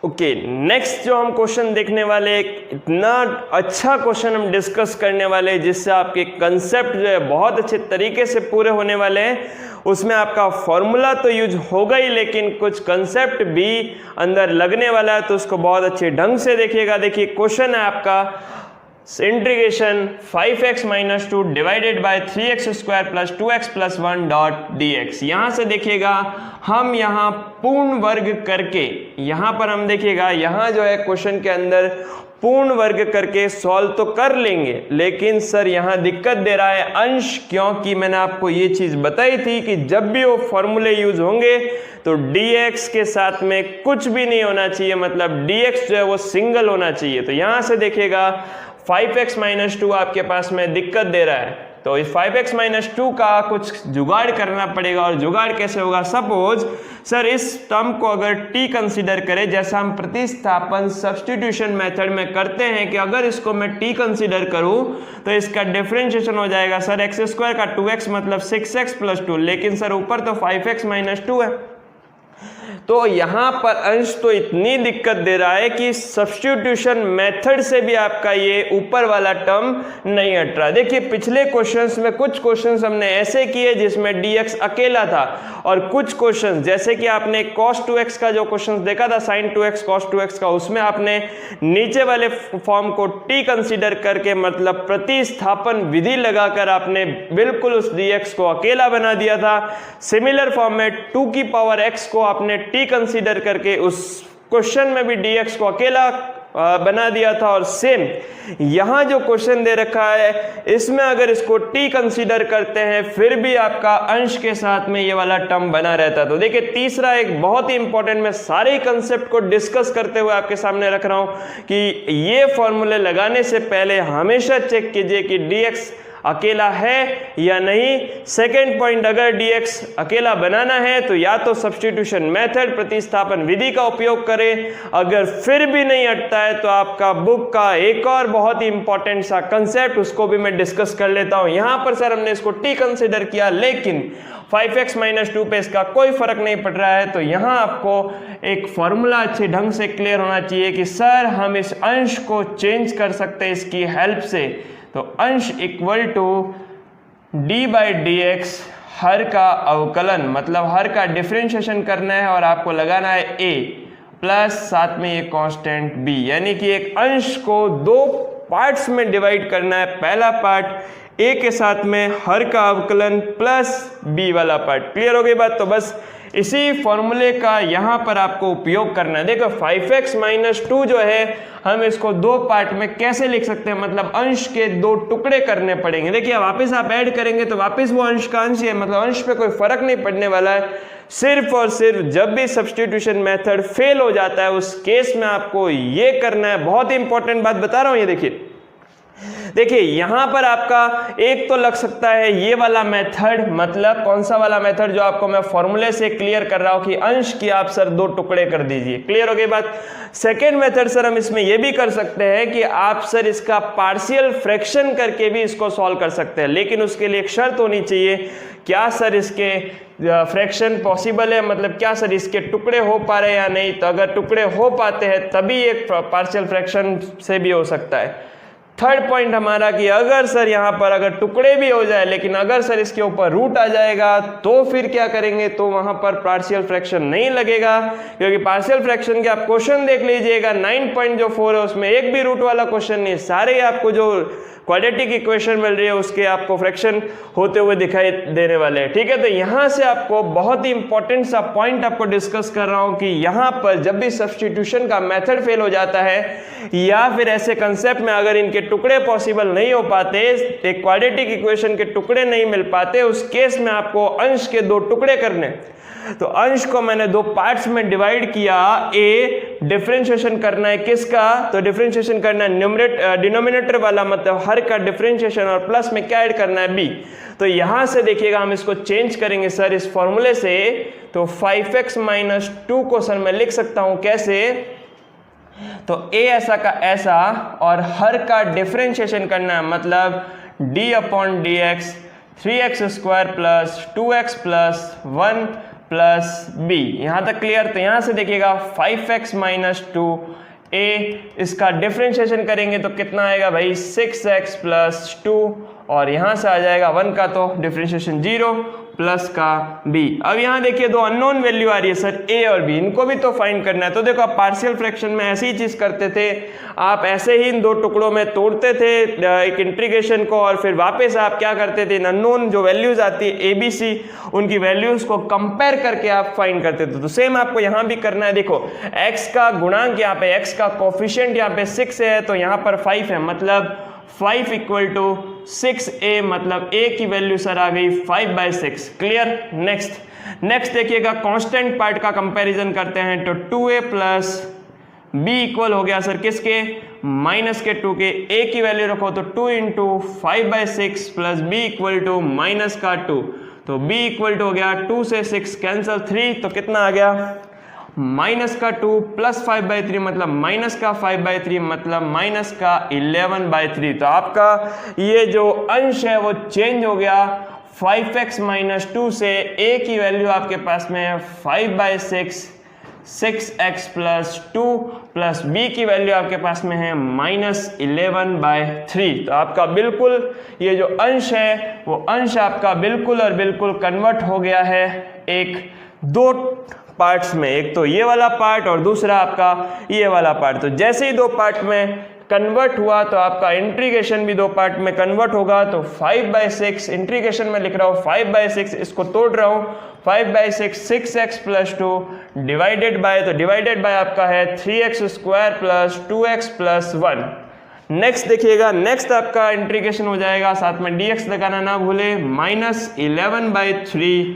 ओके, नेक्स्ट जो हम क्वेश्चन देखने वाले, इतना अच्छा क्वेश्चन हम डिस्कस करने वाले जिससे आपके कंसेप्ट जो है बहुत अच्छे तरीके से पूरे होने वाले हैं। उसमें आपका फॉर्मूला तो यूज होगा ही, लेकिन कुछ कंसेप्ट भी अंदर लगने वाला है, तो उसको बहुत अच्छे ढंग से देखिएगा। देखिए क्वेश्चन है आपका integration 5x - 2 divided by 3x square plus 2x plus 1 dot dx। यहाँ से देखिएगा हम यहाँ पूर्ण वर्ग करके, यहाँ पर हम देखिएगा यहाँ जो है क्वेश्चन के अंदर पूर्ण वर्ग करके सॉल्व तो कर लेंगे, लेकिन सर यहाँ दिक्कत दे रहा है अंश, क्योंकि मैंने आपको ये चीज बताई थी कि जब भी वो फॉर्मूले यूज होंगे तो dx के साथ में कुछ भी नहीं होना चाहिए, मतलब dx जो है वो सिंगल होना चाहिए। तो यहाँ से देखिएगा 5x - 2 आपके पास में दिक्कत दे रहा है, तो इस 5x - 2 का कुछ जुगाड़ करना पड़ेगा। और जुगाड़ कैसे होगा? सपोज सर इस टर्म को अगर t कंसीडर करें, जैसा हम प्रतिस्थापन सब्स्टिट्यूशन मेथड में करते हैं कि अगर इसको मैं t कंसीडर करूं तो इसका डिफरेंशिएशन हो जाएगा सर x स्क्वायर का 2x मतलब 6x प्लस 2, लेकिन सर ऊपर तो 5x - 2 है, तो यहाँ पर अंश तो इतनी दिक्कत दे रहा है कि सब्स्टिट्यूशन मेथड से भी आपका ये ऊपर वाला टर्म नहीं हट रहा। देखिए पिछले क्वेश्चंस में कुछ क्वेश्चंस हमने ऐसे किए जिसमें dx अकेला था, और कुछ क्वेश्चंस जैसे कि आपने cos 2x का जो क्वेश्चंस देखा था sin 2x cos 2x का, उसमें आपने नीचे वाले फॉर्म को t कंसीडर करके मतलब प्रतिस्थापन विधि लगाकर आपने बिल्कुल उस dx को अकेला बना दिया था। सिमिलर फॉर्म में 2 की पावर x को आपने t कंसीडर करके उस क्वेश्चन में भी dx को अकेला बना दिया था। और सेम यहाँ जो क्वेश्चन दे रखा है इसमें अगर इसको t कंसीडर करते हैं फिर भी आपका अंश के साथ में ये वाला टर्म बना रहता है। तो देखिए तीसरा एक बहुत ही इंपॉर्टेंट, मैं सारे ही कंसेप्ट को डिस्कस करते हुए आपके सामने रख रहा हूँ कि ये फॉर्मूले लगाने से पहले हमेशा चेक कीजिए कि dx अकेला है या नहीं। सेकेंड पॉइंट, अगर dx अकेला बनाना है तो या तो सब्स्टिट्यूशन मेथड प्रतिस्थापन विधि का उपयोग करें, अगर फिर भी नहीं हटता है तो आपका बुक का एक और बहुत ही इंपॉर्टेंट सा कंसेप्ट, उसको भी मैं डिस्कस कर लेता हूं। यहां पर सर हमने इसको t कंसिडर किया लेकिन 5x - 2 पे इसका कोई फर्क नहीं पड़ रहा है, तो यहां आपको एक फॉर्मूला अच्छे ढंग से क्लियर होना चाहिए कि सर हम इस अंश को चेंज कर सकते हैं इसकी हेल्प से। तो अंश इक्वल टू d/dx, हर का अवकलन मतलब हर का डिफरेंशिएशन करना है और आपको लगाना है a प्लस साथ में ये कांस्टेंट b, यानी कि एक अंश को दो पार्ट्स में डिवाइड करना है। पहला पार्ट a के साथ में हर का अवकलन प्लस b वाला पार्ट। क्लियर हो गई बात? तो बस इसी फॉर्मूले का यहाँ पर आपको उपयोग करना है। देखो 5x - 2 जो है हम इसको दो पार्ट में कैसे लिख सकते हैं, मतलब अंश के दो टुकड़े करने पड़ेंगे। देखिए वापस आप ऐड करेंगे तो वापस वो अंश का अंश है, मतलब अंश पे कोई फर्क नहीं पड़ने वाला है। सिर्फ और सिर्फ जब भी सब्स्टिट्यूशन मेथड फेल हो जाता है उस केस में आपको ये करना है। बहुत ही इंपॉर्टेंट बात बता रहा हूँ ये देखिए यहां पर आपका एक तो लग सकता है ये वाला मेथड, मतलब कौन सा वाला मेथड जो आपको मैं फॉर्मूले से क्लियर कर रहा हूं कि अंश की आप सर दो टुकड़े कर दीजिए। क्लियर हो गई बात? सेकेंड मेथड सर हम इसमें ये भी कर सकते हैं कि आप सर इसका पार्शियल फ्रैक्शन करके भी इसको सॉल्व कर सकते हैं, लेकिन उसके लिए एक शर्त होनी चाहिए। क्या सर इसके फ्रैक्शन पॉसिबल है, मतलब क्या सर इसके टुकड़े हो पा रहे हैं या नहीं? तो अगर टुकड़े हो पाते हैं तभी एक पार्शियल फ्रैक्शन से भी हो सकता है। थर्ड पॉइंट हमारा कि अगर सर यहाँ पर अगर टुकड़े भी हो जाए लेकिन अगर सर इसके ऊपर रूट आ जाएगा तो फिर क्या करेंगे, तो वहां पर पार्शियल फ्रैक्शन नहीं लगेगा, क्योंकि पार्शियल फ्रैक्शन के आप क्वेश्चन देख लीजिएगा 9.4 है उसमें एक भी रूट वाला क्वेश्चन नहीं, सारे आपको जो क्वाड्रेटिक इक्वेशन मिल रही है उसके आपको फ्रैक्शन होते हुए दिखाई देने वाले हैं। ठीक है, तो यहां से आपको बहुत ही इंपॉर्टेंट सा पॉइंट आपको डिस्कस कर रहा हूं कि यहां पर जब भी सब्स्टिट्यूशन का मेथड फेल हो जाता है या फिर ऐसे कंसेप्ट में अगर इनके टुकड़े पॉसिबल नहीं हो पाते, एक क्वाड्रेटिक इक्वेशन के टुकड़े नहीं मिल पाते, उस केस में आपको अंश के दो टुकड़े करने। तो अंश को मैंने दो पार्ट्स में डिवाइड किया। ए डिफरेंशिएशन करना है किसका, तो डिफरेंशिएशन करना है डिनोमिनेटर वाला, मतलब हर का डिफरेंशिएशन, और प्लस में क्या ऐड करना है बी। तो यहां से देखिएगा हम इसको चेंज करेंगे सर इस फॉर्मूले से। तो 5x - 2 को सर मैं लिख सकता हूं कैसे, तो a ऐसा का ऐसा और हर का डिफरेंशिएशन करना है, मतलब d/dx 3x² + 2x + 1 + b। यहां तक क्लियर? तो यहां से देखिएगा 5x - 2 a, इसका डिफरेंशिएशन करेंगे तो कितना आएगा भाई 6x + 2, और यहां से आ जाएगा 1 का तो डिफरेंशिएशन 0 प्लस का b। अब यहां देखिए दो अननोन वैल्यू आ रही है सर a और b, इनको भी तो फाइंड करना है। तो देखो आप पार्शियल फ्रैक्शन में ऐसी ही चीज करते थे, आप ऐसे ही इन दो टुकड़ों में तोड़ते थे एक इंटीग्रेशन को, और फिर वापस आप क्या करते थे, अननोन जो वैल्यूज आती है a b c उनकी वैल्यूज को कंपेयर करके आप फाइंड करते थे। तो सेम आपको यहां भी करना है। देखो x का गुणांक यहाँ पे, x का कोफिशिएंट यहाँ पे 6 है तो यहाँ पर 5 है, मतलब 5 = 6a, मतलब a की वैल्यू सर आ गई 5/6। क्लियर? नेक्स्ट देखिएगा कांस्टेंट पार्ट का कंपैरिजन करते हैं। तो 2a + b इक्वल हो गया सर किसके, -2 के। a की वैल्यू रखो तो 2 × 5/6 + b = -2, तो b इक्वल टू हो गया 2 से 6 कैंसिल 3, तो कितना आ गया -2 + 5/3, मतलब -5/3, मतलब -11/3। तो आपका ये जो अंश है वो चेंज हो गया 5x - 2 से, a की वैल्यू आपके पास में है 5/6 6x प्लस 2 प्लस b की वैल्यू आपके पास में है -11/3। तो आपका बिल्कुल ये जो अंश है वो अंश आपका बिल्कुल और बिल्कुल कन्वर्ट हो गया है एक दो पार्ट्स में, एक तो ये वाला पार्ट और दूसरा आपका ये वाला पार्ट। तो जैसे ही दो पार्ट में कन्वर्ट हुआ तो आपका इंटीग्रेशन भी दो पार्ट में कन्वर्ट होगा। तो 5/6 इंटीग्रेशन में लिख रहा हूँ 5/6, इसको तोड़ रहा हूँ 5/6 6x प्लस 2 डिवाइडेड बाय, तो डिवाइडेड बाय आपका है 3x² plus 2x plus 1। Next देखिएगा, नेक्स्ट आपका इंटीग्रेशन हो जाएगा, साथ में dx लगाना ना भूले, -11/3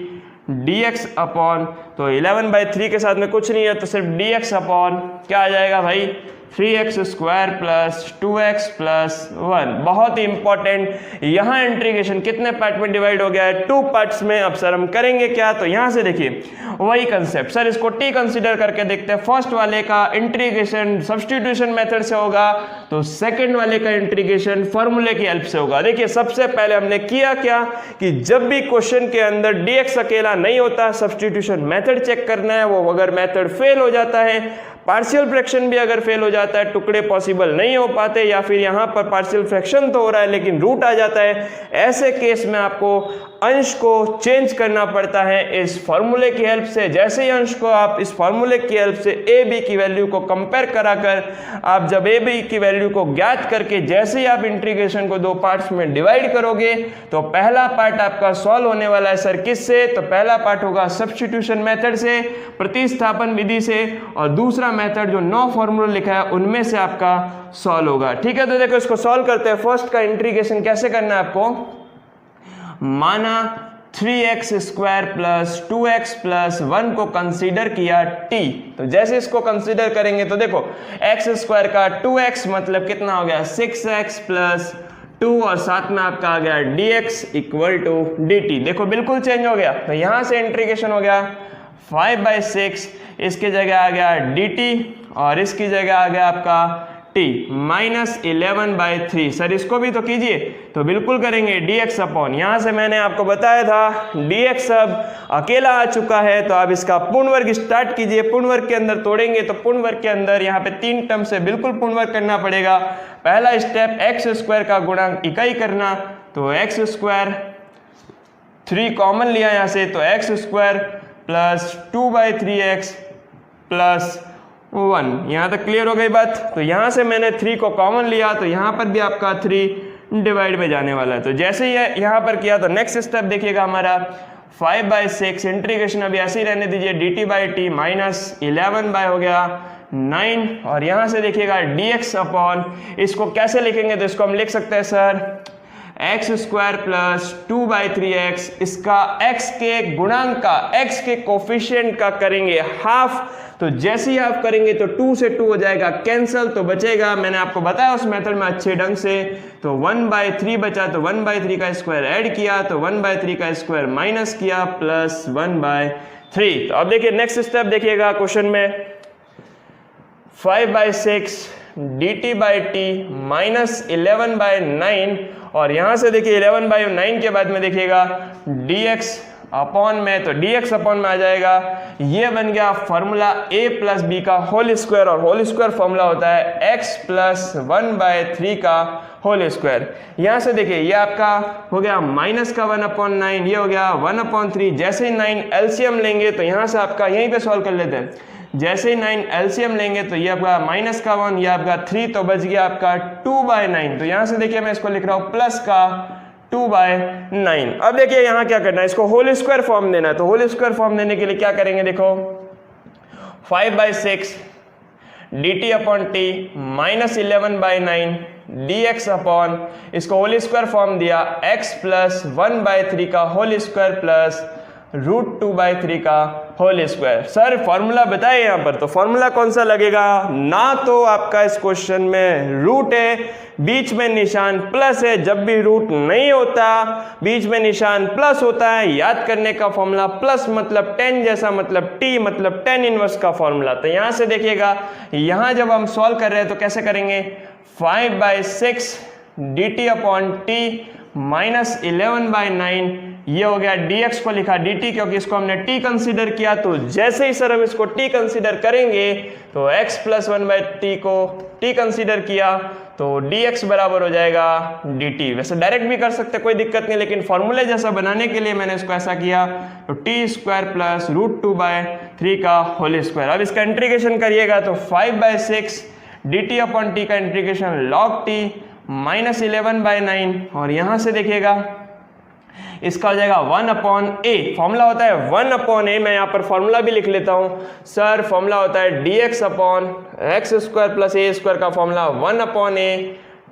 dx अपॉन, तो 11/3 के साथ में कुछ नहीं है तो सिर्फ dx अपॉन क्या आ जाएगा भाई 3x² प्लस 2x प्लस 1। बहुत ही इंपॉर्टेंट, यहाँ इंटीग्रेशन कितने पार्ट में डिवाइड हो गया है, 2 पार्ट्स में। अब सर हम करेंगे क्या, तो यहाँ से देखिए वही कंसेप्ट, सर इसको t कंसीडर करके देखते हैं। फर्स्ट वाले का इंटीग्रेशन सब्स्टिट्यूशन मेथड से होगा, तो सेकंड वाले का इंटीग्रेशन फॉर्मूले की हेल्प से होगा। देखिए सबसे पहले हमने किया क्या कि जब भी क्वेश्चन के अंदर dx अकेला नहीं होता, सब्स्टिट्यूशन मेथड चेक करना है। वो अगर मेथड फेल हो जाता है, पार्शियल फ्रैक्शन भी अगर फेल हो जाता है, टुकड़े पॉसिबल नहीं हो पाते, या फिर यहाँ पर पार्शियल फ्रैक्शन तो हो रहा है लेकिन रूट आ जाता है, ऐसे केस में आपको अंश को चेंज करना पड़ता है इस फॉर्मूले की हेल्प से। जैसे ही अंश को आप इस फॉर्मूले की हेल्प से ए बी की वैल्यू को कंपेयर कराकर, आप जब ए बी की वैल्यू को ज्ञात करके जैसे ही आप इंटीग्रेशन को दो पार्ट्स में डिवाइड करोगे, तो पहला पार्ट आपका सॉल्व होने वाला है सर किससे, तो पहला पार्ट होगा सब्स्टिट्यूशन मेथड से, प्रतिस्थापन विधि से, और दूसरा मेथड जो 9 फॉर्मूला लिखा है उनमें से आपका सॉल्व होगा। ठीक है, तो देखो इसको सॉल्व करते हैं। फर्स्ट का इंटीग्रेशन कैसे करना है आपको, माना 3x² प्लस 2x प्लस 1 को कंसीडर किया t। तो जैसे इसको कंसीडर करेंगे तो देखो x² का 2x मतलब कितना हो गया 6x प्लस 2, और साथ में आपका आ गया dx इक्वल टू dt। देखो बिल्कुल चेंज हो गया, तो यहां से इंटीग्रेशन हो गया 5/6, इसकी जगह आ गया dt और इसकी जगह आ गया आपका t -11/3। सर इसको भी तो कीजिए, तो बिल्कुल करेंगे dx अपॉन, यहाँ से मैंने आपको बताया था dx अब अकेला आ चुका है, तो आप इसका पूर्ण वर्ग स्टार्ट कीजिए। पूर्ण वर्ग के अंदर तोड़ेंगे तो पूर्ण वर्ग के अंदर यहाँ पे 3 टर्म से बिल्कुल पूर्ण वर्ग करना पड़ेगा। पहला स्टेप x² का गुणांक इकाई करना, तो x² 3 कॉमन लिया यहाँ से, तो x² प्लस 2/3x प्लस 1। यहाँ तक क्लियर हो गई बात। तो यहाँ से मैंने 3 को कॉमन लिया, तो यहाँ पर भी आपका 3 डिवाइड में जाने वाला है। तो जैसे ही यहाँ पर किया तो नेक्स्ट स्टेप देखिएगा हमारा 5/6 इंटीग्रेशन अभी ऐसे ही रहने दीजिए, dt/t -11 हो गया 9, और यहाँ से देखिएगा dx अपॉन, इसको कैसे लिखेंगे, तो इसको हम लिख सकते हैं सर x² प्लस 2/3x, इसका x के गुणांक का, x के कोफिशिएंट का करेंगे हाफ। तो जैसे ही आप करेंगे तो 2 से 2 हो जाएगा कैंसल, तो बचेगा, मैंने आपको बताया उस मेथड में अच्छे ढंग से, तो 1/3 बचा, तो 1/3 का स्क्वायर ऐड किया, तो 1/3 का स्क्वायर माइनस किया, प्लस 1/3। तो अब देखिए नेक्स्ट स्टेप देखिएगा क्वेश्चन में 5/6 dt/t -11/9, और यहां से देखिए 11/9 के बाद में देखिएगा dx अपॉन में, तो dx अपॉन में आ जाएगा, ये बन गया फॉर्मूला a प्लस b का होल स्क्वायर, और होल स्क्वायर फॉर्मूला होता है x प्लस 1/3 का होल स्क्वायर। यहाँ से देखिए ये आपका हो गया माइनस का 1/9, ये हो गया 1/3। जैसे ही 9 एलसीएम लेंगे तो यहाँ से आपका यहीं पे सॉल्व कर लेते हैं, जैसे ही 9 एलसीएम लेंगे तो ये आपका माइनस का 1, ये आपका 3, तो बच गया आपका 2/9। तो यहाँ से देखिए मैं इसको लिख रहा हूँ प्लस का 2/9। अब देखिए यहाँ क्या करना है, इसको होल स्क्वायर फॉर्म देना है। तो होल स्क्वायर फॉर्म देने के लिए क्या करेंगे, देखो 5/6 dt upon t -11/9 dx upon, इसको होल स्क्वायर फॉर्म दिया x प्लस 1/3 का होल स्क्वायर प्लस √2/3 का होल स्क्वायर। सर फॉर्मूला बताए यहाँ पर, तो फॉर्मूला कौन सा लगेगा, ना तो आपका इस क्वेश्चन में रूट है, बीच में निशान प्लस है। जब भी रूट नहीं होता बीच में निशान प्लस होता है, याद करने का फॉर्मूला प्लस मतलब 10 जैसा, मतलब t मतलब 10 इनवर्स का फॉर्मूला। तो यहाँ से देखिएगा, यहाँ जब हम सॉल्व कर रहे हैं तो कैसे करेंगे, 5/6 dt अपॉन t -11/9, ये हो गया dx को लिखा dt, क्योंकि इसको हमने t कंसीडर किया। तो जैसे ही सर हम इसको t कंसीडर करेंगे तो x प्लस 1/t को t कंसीडर किया तो dx बराबर हो जाएगा dt। वैसे डायरेक्ट भी कर सकते कोई दिक्कत नहीं, लेकिन फॉर्मूले जैसा बनाने के लिए मैंने इसको ऐसा किया। तो t² प्लस √2/3 का होल स्क्वायर। अब इसका इंटीग्रेशन करिएगा तो 5/6 dt अपॉन t का इंटीग्रेशन log t माइनस 11/9, और यहाँ से देखिएगा इसका हो जाएगा 1/a। फॉर्मूला होता है 1/a। मैं यहाँ पर फॉर्मूला भी लिख लेता हूँ सर। फॉर्मूला होता है dx upon x² plus a² का formula 1/a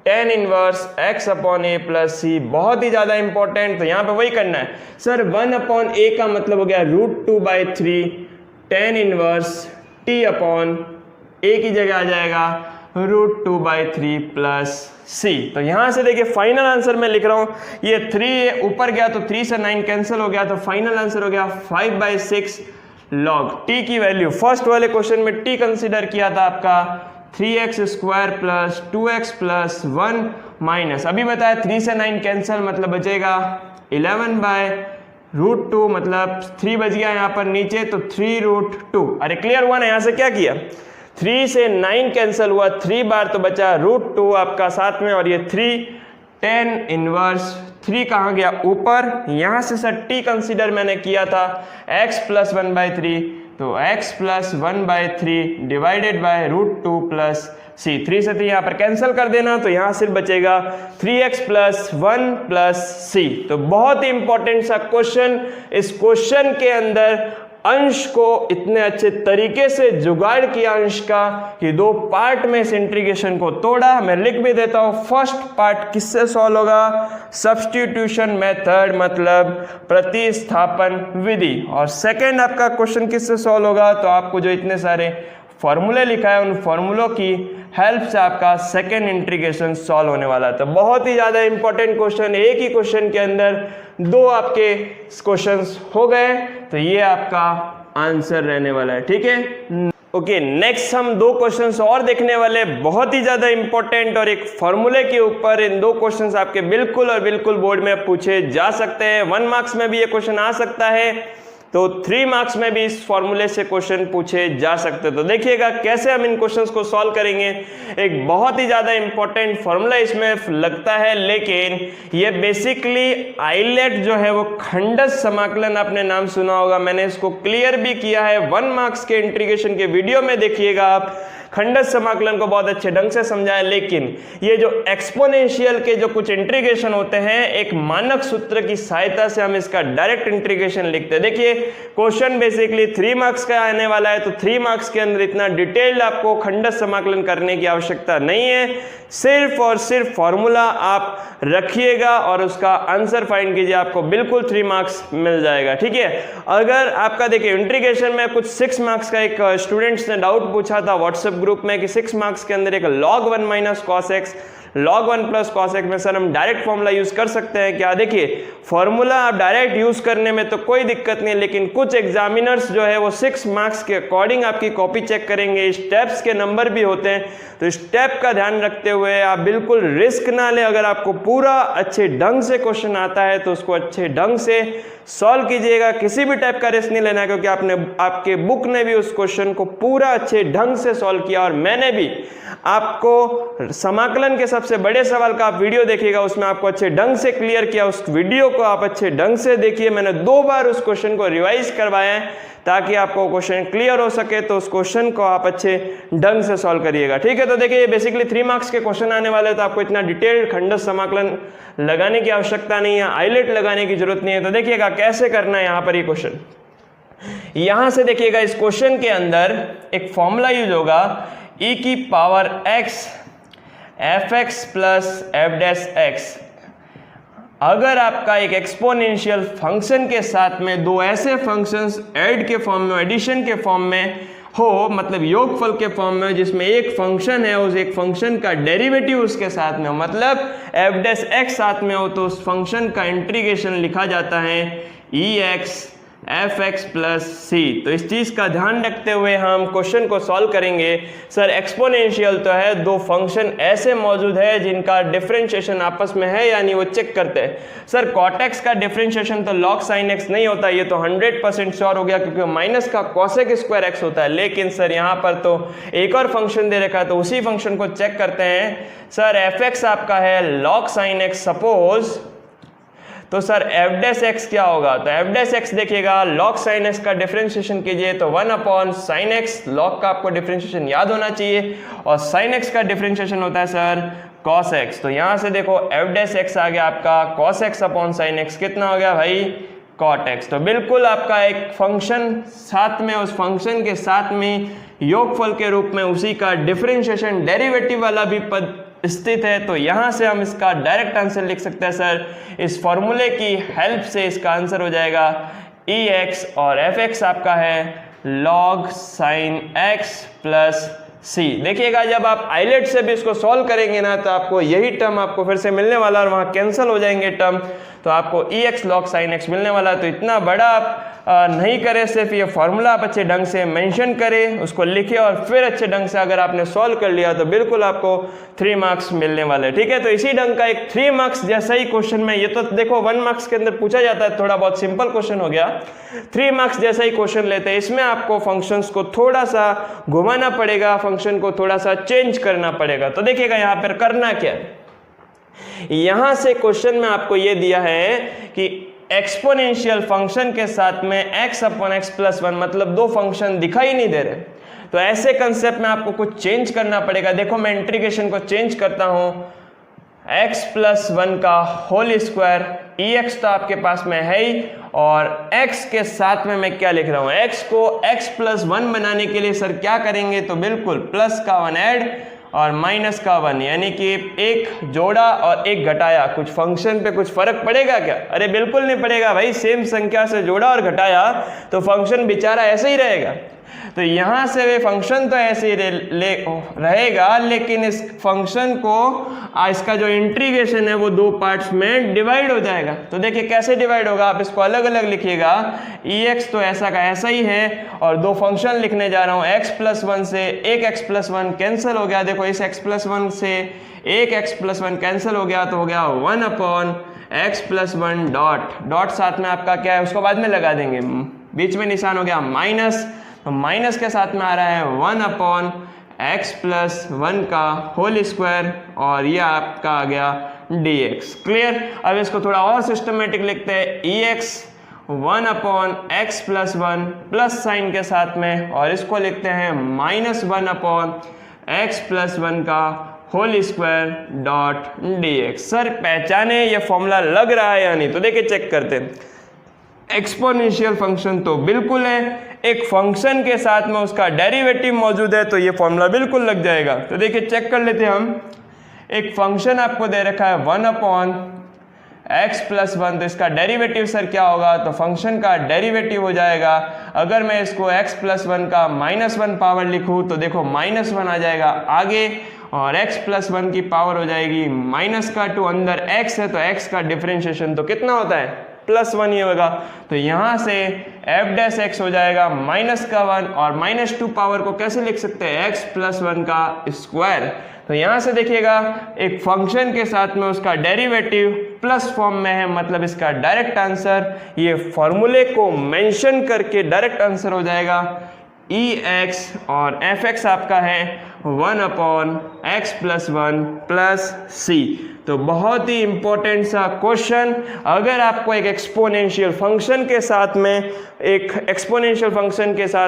tan inverse x upon a plus c। बहुत ही ज़्यादा इंपॉर्टेंट। तो यहाँ पे वही करना है सर। 1/a का मतलब हो गया √2/3 tan inverse t upon a की जगह आ जाएगा √2/3 प्लस c। तो यहां से देखिए फाइनल आंसर मैं लिख रहा हूं, ये 3 ऊपर गया तो 3 से 9 कैंसिल हो गया, तो फाइनल आंसर हो गया 5/6 log t की वैल्यू। फर्स्ट वाले क्वेश्चन में t कंसीडर किया था आपका 3x² plus 2x plus 1 minus, अभी बताया 3 से 9 कैंसिल, मतलब बचेगा 11/√2, मतलब 3 बच गया यहाँ पर नीचे, तो 3√2। अरे क्लियर हुआ ना। यहाँ से क्या किया, 3 से 9 कैंसिल हुआ 3 बार, तो बचा √2 आपका साथ में, और ये 3 tan इनवर्स 3 कहाँ गया ऊपर। यहाँ से सर t कंसीडर मैंने किया था x प्लस 1/3, तो x plus 1/3 divided by √2 plus c। 3 से 3 यहाँ पर कैंसिल कर देना, तो यहाँ सिर्फ बचेगा 3x प्लस 1 प्लस c। तो बहुत ही इंपॉर्टेंट सा क्वेश्चन। इस क्वेश्चन के अंदर अंश को इतने अच्छे तरीके से जुगाड़ किया अंश का कि 2 पार्ट में इस इंटीग्रेशन को तोड़ा। मैं लिख भी देता हूं। फर्स्ट पार्ट किससे सॉल्व होगा, सब्स्टिट्यूशन मेथड, मतलब प्रतिस्थापन विधि। और सेकंड आपका क्वेश्चन किससे सॉल्व होगा, तो आपको जो इतने सारे फॉर्मूले लिखा है उन फॉर्मूलों की हेल्प से आपका सेकेंड इंटीग्रेशन सॉल्व होने वाला है। तो बहुत ही ज़्यादा इंपॉर्टेंट क्वेश्चन, एक ही क्वेश्चन के अंदर 2 आपके क्वेश्चंस हो गए, तो ये आपका आंसर रहने वाला है। ठीक है, ओके। नेक्स्ट हम 2 क्वेश्चंस और देखने वाले, बहुत ही ज़्यादा इंपॉर्टेंट, और एक फॉर्मूले के ऊपर इन 2 क्वेश्चंस आपके बिल्कुल और बिल्कुल बोर्ड में पूछे जा सकते हैं। 1 मार्क्स में भी ये क्वेश्चन आ सकता है, तो 3 मार्क्स में भी इस फॉर्मूले से क्वेश्चन पूछे जा सकते हैं। तो देखिएगा कैसे हम इन क्वेश्चंस को सॉल्व करेंगे। एक बहुत ही ज़्यादा इंपॉर्टेंट फॉर्मूला इसमें लगता है, लेकिन ये बेसिकली आइलेट जो है वो खंडस समाकलन आपने नाम सुना होगा। मैंने इसको क्लियर भी किया है 1 मार्क्स के इंटीग्रेशन के वीडियो में, देखिएगा आप। खंडस समाकलन को बहुत अच्छे ढंग से समझाया, लेकिन ये जो एक्सपोनेंशियल के जो कुछ इंटीग्रेशन होते हैं, एक मानक सूत्र की सहायता से हम इसका डायरेक्ट इंटीग्रेशन लिखते हैं। देखिए क्वेश्चन बेसिकली 3 मार्क्स का आने वाला है, तो 3 मार्क्स के अंदर इतना डिटेल्ड आपको खंडस समाकलन करने की आवश्यकता नहीं है। सिर्फ और सिर्फ फॉर्मूला आप रखिएगा और उसका आंसर फाइंड कीजिए, आपको बिल्कुल 3 मार्क्स मिल जाएगा। ठीक है, अगर आपका देखिए इंटीग्रेशन में कुछ 6 मार्क्स का एक स्टूडेंट्स ने डाउट पूछा था व्हाट्सएप ग्रुप में कि 6 मार्क्स के अंदर एक log 1 minus cos x log 1 plus cos x में सर हम डायरेक्ट फॉर्मूला यूज कर सकते हैं क्या। देखिए फॉर्मूला आप डायरेक्ट यूज करने में तो कोई दिक्कत नहीं, लेकिन कुछ एग्जामिनर्स जो है वो 6 मार्क्स के अकॉर्डिंग आपकी कॉपी चेक करेंगे, स्टेप्स के नंबर भी होते हैं, तो स्टेप का ध्यान रखते हुए आप बिल्कुल रिस्क ना ले। अगर आपको पूरा अच्छे ढंग से क्वेश्चन आता है तो उसको अच्छे ढंग से सॉल्व कीजिएगा, किसी भी टाइप का रिस्क नहीं लेना है, क्योंकि आपके बुक ने भी उस क्वेश्चन को पूरा अच्छे ढंग से सॉल्व किया और मैंने भी आपको समाकलन के सबसे बड़े सवाल का आप वीडियो देखिएगा, उसमें आपको अच्छे ढंग से क्लियर किया। उस वीडियो को आप अच्छे ढंग से देखिए, मैंने 2 बार उस क्वेश्चन को रिवाइज करवाया है ताकि आपको क्वेश्चन क्लियर हो सके, तो उस क्वेश्चन को आप अच्छे ढंग से सॉल्व करिएगा। ठीक है, तो देखिए ये बेसिकली 3 मार्क्स के क्वेश्चन आने वाले, तो आपको इतना डिटेल्ड खंडस समाकलन लगाने की आवश्यकता नहीं है, आइलेट लगाने की जरूरत नहीं है। तो देखिएगा कैसे करना है यहाँ पर ये क्वेश्चन। यहां से देखिएगा इस क्वेश्चन के अंदर एक फॉर्मूला यूज होगा e की power x fx plus F dash x. अगर आपका एक एक्सपोनेंशियल फंक्शन के साथ में 2 ऐसे फंक्शंस ऐड के फॉर्म में, एडिशन के फॉर्म में हो, मतलब योगफल के फॉर्म में, जिसमें एक फंक्शन है उस एक फंक्शन का डेरिवेटिव उसके साथ में हो, मतलब एफ डैश एक्स साथ में हो, तो उस फंक्शन का इंटीग्रेशन लिखा जाता है ex F x plus c. तो इस चीज़ का ध्यान रखते हुए हम क्वेश्चन को सॉल्व करेंगे। सर एक्सपोनेंशियल तो है, दो फंक्शन ऐसे मौजूद है जिनका डिफरेंशिएशन आपस में है या नहीं वो चेक करते हैं। सर कॉट एक्स का डिफरेंशिएशन तो लॉग साइन एक्स नहीं होता, ये तो 100% श्योर हो गया क्योंकि माइनस का कॉसेक स्क्वायर एक्स होता है। लेकिन सर यहाँ पर तो एक और फंक्शन दे रखा है, तो उसी फंक्शन को चेक करते हैं। सर एफ एक्स आपका है लॉग साइन एक्स सपोज, तो सर एफ डैश एक्स क्या होगा? तो एफ डैश एक्स देखिएगा लॉग साइन एक्स का डिफरेंशिएशन कीजिए तो 1 अपॉन साइन एक्स, लॉग का आपको डिफरेंशिएशन याद होना चाहिए, और साइन एक्स का डिफरेंशिएशन होता है सर कॉस एक्स। तो यहां से देखो एफ डैश एक्स आ गया आपका cos x upon sine x, कितना हो गया भाई? Cot x. तो बिल्कुल आपका एक फंक्शन साथ में, उस फंक्शन के साथ में योगफल के रूप में उसी का डिफरेंशिएशन डेरिवेटिव वाला भी पद स्थित है। तो यहां से हम इसका डायरेक्ट आंसर लिख सकते हैं सर, इस फॉर्मूले की हेल्प से इसका आंसर हो जाएगा ई एक्स, और एफ एक्स आपका है लॉग साइन एक्स प्लस सी। देखिएगा जब आप आइलेट से भी इसको सॉल्व करेंगे ना तो आपको यही टर्म आपको फिर से मिलने वाला और वहाँ कैंसिल हो जाएंगे टर्म, तो आपको ई एक्स लॉग साइन एक्स मिलने वाला है। तो इतना बड़ा आप नहीं करें, सिर्फ ये फॉर्मूला आप अच्छे ढंग से मेंशन करें, उसको लिखिए और फिर अच्छे ढंग से अगर आपने सॉल्व कर लिया तो बिल्कुल आपको 3 मार्क्स मिलने वाले। ठीक है, तो इसी ढंग का एक 3 मार्क्स जैसा ही क्वेश्चन में, ये तो देखो 1 मार्क्स के अंदर पूछा जाता है, थोड़ा बहुत सिंपल क्वेश्चन हो गया। 3 मार्क्स जैसा ही क्वेश्चन लेते हैं, इसमें आपको फंक्शंस को थोड़ा सा घुमाना पड़ेगा, फंक्शन को थोड़ा सा चेंज करना पड़ेगा। तो देखिएगा यहाँ पर करना क्या है, यहां से क्वेश्चन में आपको ये दिया है कि एक्सपोनेंशियल फंक्शन के साथ में x अपॉन एक्स प्लस 1, मतलब दो फंक्शन दिखाई नहीं दे रहे, तो ऐसे कंसेप्ट में आपको कुछ चेंज करना पड़ेगा। देखो मैं इंटीग्रेशन को चेंज करता हूं, x प्लस 1 का होल स्क्वायर, ई एक्स तो आपके पास में है ही, और x के साथ में मैं क्या लिख रहा हूं, x को x प्लस 1 बनाने के लिए सर क्या करेंगे, तो बिल्कुल प्लस का 1 ऐड और माइनस का 1, यानी कि एक जोड़ा और एक घटाया। कुछ फंक्शन पे कुछ फर्क पड़ेगा क्या? अरे बिल्कुल नहीं पड़ेगा भाई, सेम संख्या से जोड़ा और घटाया तो फंक्शन बेचारा ऐसे ही रहेगा। तो यहां से वे फंक्शन तो ऐसे ही रहेगा, लेकिन इस फंक्शन को इसका जो इंटीग्रेशन है वो दो पार्ट्स में डिवाइड हो जाएगा। तो देखिए कैसे डिवाइड होगा, आप इसको अलग अलग लिखिएगा। ई एक्स तो ऐसा का ऐसा ही है, और दो फंक्शन लिखने जा रहा हूं, एक्स प्लस 1 से एक एक्स प्लस 1 कैंसिल हो गया। देखो इस एक्स प्लस 1 से एक एक्स प्लस 1 कैंसिल हो गया, तो हो गया 1 upon x plus 1 dot dot, साथ में आपका क्या है उसको बाद में लगा देंगे, बीच में निशान हो गया माइनस, तो माइनस के साथ में आ रहा है 1 अपॉन एक्स प्लस 1 का होल स्क्वायर, और ये आपका आ गया dx। क्लियर? अब इसको थोड़ा और सिस्टमेटिक लिखते हैं, e x 1 upon x plus 1 plus sign के साथ में, और इसको लिखते हैं माइनस 1 अपॉन एक्स प्लस 1 का whole square dot dx। Sir पहचाने ये फॉर्मूला लग रहा है या नहीं? तो देखिए चेक करते हैं। एक्सपोनेंशियल फंक्शन तो बिल्कुल है, एक फंक्शन के साथ में उसका डेरिवेटिव मौजूद है, तो ये फॉर्मूला बिल्कुल लग जाएगा। तो देखिए चेक कर लेते हैं हम, एक फंक्शन आपको दे रखा है 1 अपॉन एक्स प्लस 1, तो इसका डेरिवेटिव सर क्या होगा, तो फंक्शन का डेरिवेटिव हो जाएगा, अगर मैं इसको एक्स प्लस 1 का माइनस 1 पावर लिखूँ तो देखो माइनस 1 आ जाएगा आगे, और x प्लस 1 की पावर हो जाएगी माइनस का 2, अंदर x है तो x का डिफरेंशिएशन तो कितना होता है, प्लस 1 ही होगा। तो यहाँ से एफ डैश एक्स हो जाएगा माइनस का 1, और माइनस 2 पावर को कैसे लिख सकते हैं, x प्लस 1 का स्क्वायर। तो यहाँ से देखिएगा एक फंक्शन के साथ में उसका डेरिवेटिव प्लस फॉर्म में है, मतलब इसका डायरेक्ट आंसर, ये फॉर्मूले को मेंशन करके डायरेक्ट आंसर हो जाएगा ई एक्स, और एफ एक्स आपका है 1 upon x plus 1 plus c. तो बहुत ही इंपॉर्टेंट सा क्वेश्चन, अगर आपको एक एक्सपोनेंशियल फंक्शन के साथ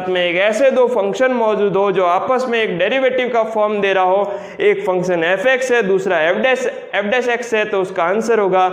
में एक ऐसे दो फंक्शन मौजूद हो जो आपस में एक डेरिवेटिव का फॉर्म दे रहा हो, एक फंक्शन एफ एक्स है दूसरा एफ डैश एक्स है, तो उसका आंसर होगा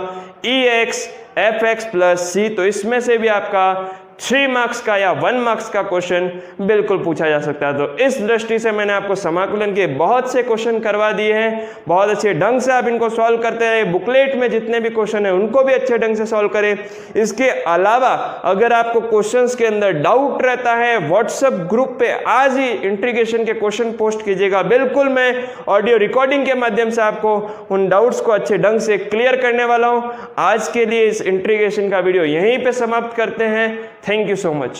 ई x F x plus c. तो इसमें से भी आपका 3 मार्क्स का या 1 मार्क्स का क्वेश्चन बिल्कुल पूछा जा सकता है। तो इस दृष्टि से मैंने आपको समाकलन के बहुत से क्वेश्चन करवा दिए हैं, बहुत अच्छे ढंग से आप इनको सॉल्व करते रहे, बुकलेट में जितने भी क्वेश्चन हैं उनको भी अच्छे ढंग से सॉल्व करें। इसके अलावा अगर आपको क्वेश्चंस के अंदर डाउट रहता है, व्हाट्सएप ग्रुप पे आज ही इंटीग्रेशन के क्वेश्चन पोस्ट कीजिएगा, बिल्कुल मैं ऑडियो रिकॉर्डिंग के माध्यम से आपको उन डाउट्स को अच्छे ढंग से क्लियर करने वाला हूँ। आज के लिए इस इंटीग्रेशन का वीडियो यहीं पे समाप्त करते हैं। Thank you so much.